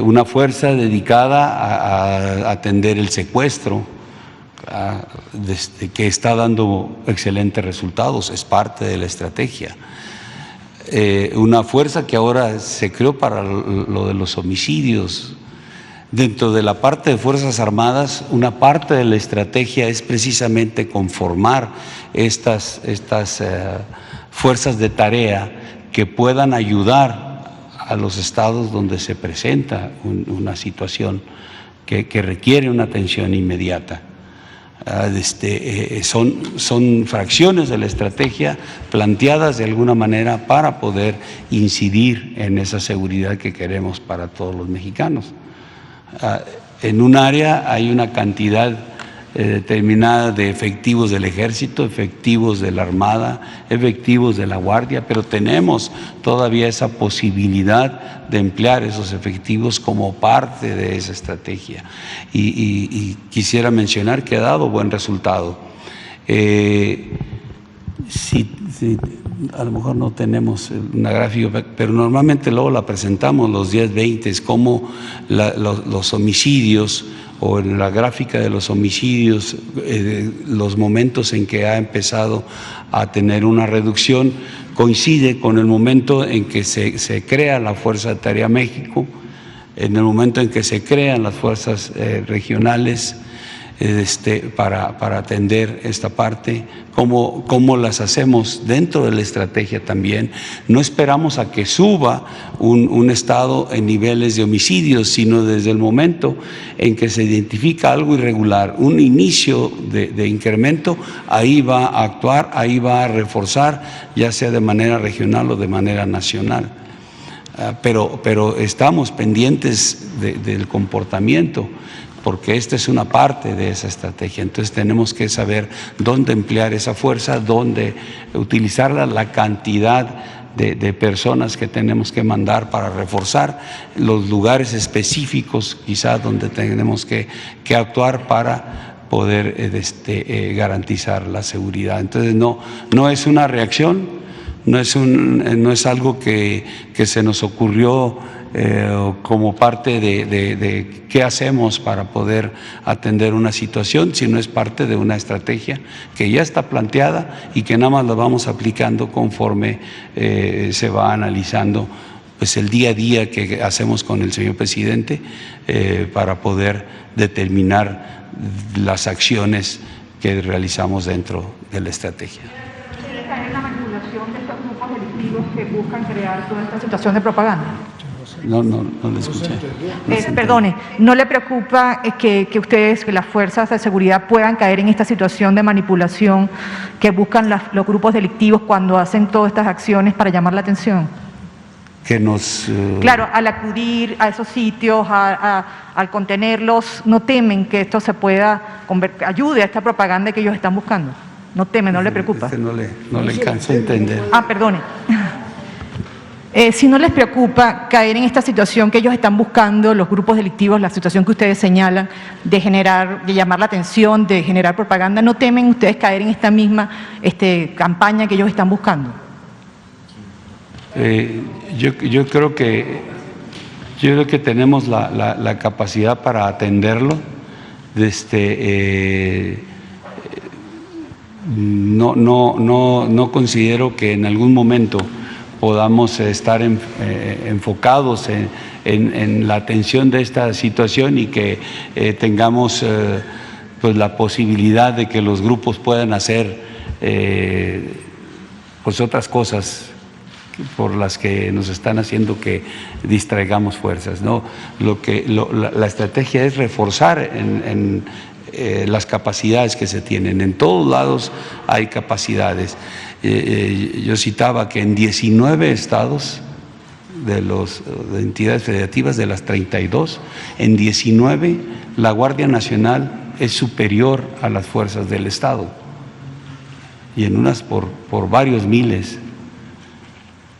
una fuerza dedicada a atender el secuestro, que está dando excelentes resultados, es parte de la estrategia. Una fuerza que ahora se creó para lo de los homicidios. Dentro de la parte de Fuerzas Armadas, una parte de la estrategia es precisamente conformar estas fuerzas de tarea que puedan ayudar a los estados donde se presenta una situación que requiere una atención inmediata. Son fracciones de la estrategia planteadas de alguna manera para poder incidir en esa seguridad que queremos para todos los mexicanos. En un área hay una cantidad determinada de efectivos del Ejército, efectivos de la Armada, efectivos de la Guardia, pero tenemos todavía esa posibilidad de emplear esos efectivos como parte de esa estrategia. Y quisiera mencionar que ha dado buen resultado. A lo mejor no tenemos una gráfica, pero normalmente luego la presentamos los días 20, es como los homicidios, o en la gráfica de los homicidios, los momentos en que ha empezado a tener una reducción, coincide con el momento en que se crea la Fuerza de Tarea México, en el momento en que se crean las fuerzas regionales, para atender esta parte, cómo las hacemos dentro de la estrategia también. No esperamos a que suba un estado en niveles de homicidios, sino desde el momento en que se identifica algo irregular, un inicio de incremento, ahí va a actuar, ahí va a reforzar, ya sea de manera regional o de manera nacional. Pero estamos pendientes del comportamiento, porque esta es una parte de esa estrategia. Entonces tenemos que saber dónde emplear esa fuerza, dónde utilizarla, la cantidad de personas que tenemos que mandar para reforzar, los lugares específicos quizás donde tenemos que actuar para poder garantizar la seguridad. Entonces no es una reacción, no es algo que se nos ocurrió como parte de qué hacemos para poder atender una situación, sino es parte de una estrategia que ya está planteada y que nada más la vamos aplicando conforme se va analizando pues el día a día que hacemos con el señor presidente para poder determinar las acciones que realizamos dentro de la estrategia. ¿Hay la manipulación de estos grupos delictivos que buscan crear toda esta situación de propaganda? No le escuché. Perdone, ¿no le preocupa que ustedes, que las fuerzas de seguridad puedan caer en esta situación de manipulación que buscan los grupos delictivos cuando hacen todas estas acciones para llamar la atención? Claro, al acudir a esos sitios, al contenerlos, ¿no temen que esto se pueda ayude a esta propaganda que ellos están buscando? ¿No temen, no le preocupa? No le alcanzo a entender. Perdone. Si no les preocupa caer en esta situación que ellos están buscando, los grupos delictivos, la situación que ustedes señalan, de llamar la atención, de generar propaganda, ¿no temen ustedes caer en esta misma campaña que ellos están buscando? Yo creo que tenemos la capacidad para atenderlo. No considero que en algún momento podamos estar enfocados en la atención de esta situación y que tengamos pues la posibilidad de que los grupos puedan hacer pues otras cosas por las que nos están haciendo que distraigamos fuerzas, ¿no? La estrategia es reforzar las capacidades que se tienen. En todos lados hay capacidades. Yo citaba que en 19 estados de entidades federativas, de las 32, en 19 la Guardia Nacional es superior a las fuerzas del Estado, y en unas por varios miles.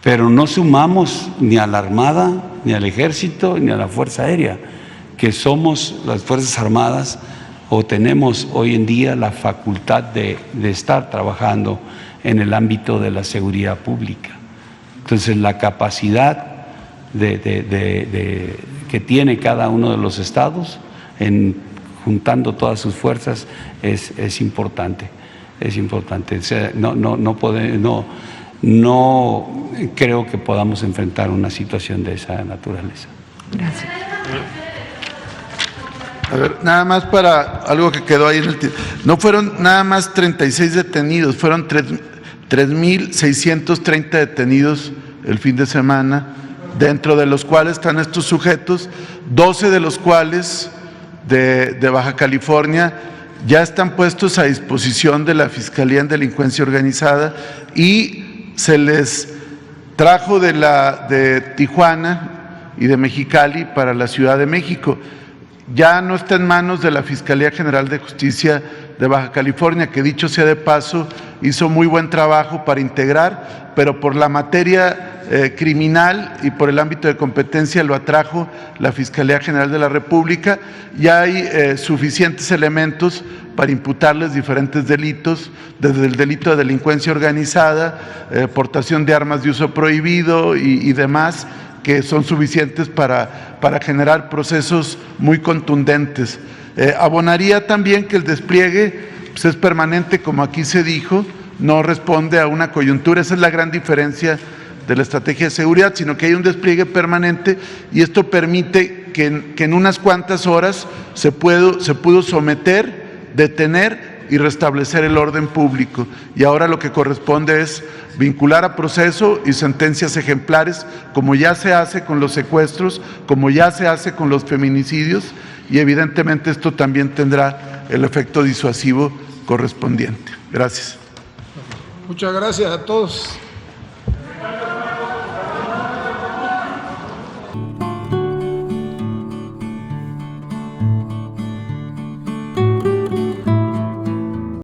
Pero no sumamos ni a la Armada, ni al Ejército, ni a la Fuerza Aérea, que somos las Fuerzas Armadas o tenemos hoy en día la facultad de estar trabajando en el ámbito de la seguridad pública. Entonces, la capacidad que tiene cada uno de los estados juntando todas sus fuerzas es importante. Es importante. O sea, no creo que podamos enfrentar una situación de esa naturaleza. Gracias. A ver, nada más para algo que quedó ahí en el tiempo. No fueron nada más 36 detenidos, fueron 3.630 detenidos el fin de semana, dentro de los cuales están estos sujetos, 12 de los cuales de Baja California ya están puestos a disposición de la Fiscalía en Delincuencia Organizada y se les trajo de Tijuana y de Mexicali para la Ciudad de México. Ya no está en manos de la Fiscalía General de Justicia de Baja California, que dicho sea de paso, hizo muy buen trabajo para integrar, pero por la materia criminal y por el ámbito de competencia lo atrajo la Fiscalía General de la República. Ya hay suficientes elementos para imputarles diferentes delitos, desde el delito de delincuencia organizada, portación de armas de uso prohibido y demás, que son suficientes para generar procesos muy contundentes. Abonaría también que el despliegue pues, es permanente, como aquí se dijo, no responde a una coyuntura. Esa es la gran diferencia de la estrategia de seguridad, sino que hay un despliegue permanente y esto permite que en unas cuantas horas se pudo someter, detener y restablecer el orden público. Y ahora lo que corresponde es vincular a proceso y sentencias ejemplares, como ya se hace con los secuestros, como ya se hace con los feminicidios, y evidentemente esto también tendrá el efecto disuasivo correspondiente. Gracias. Muchas gracias a todos.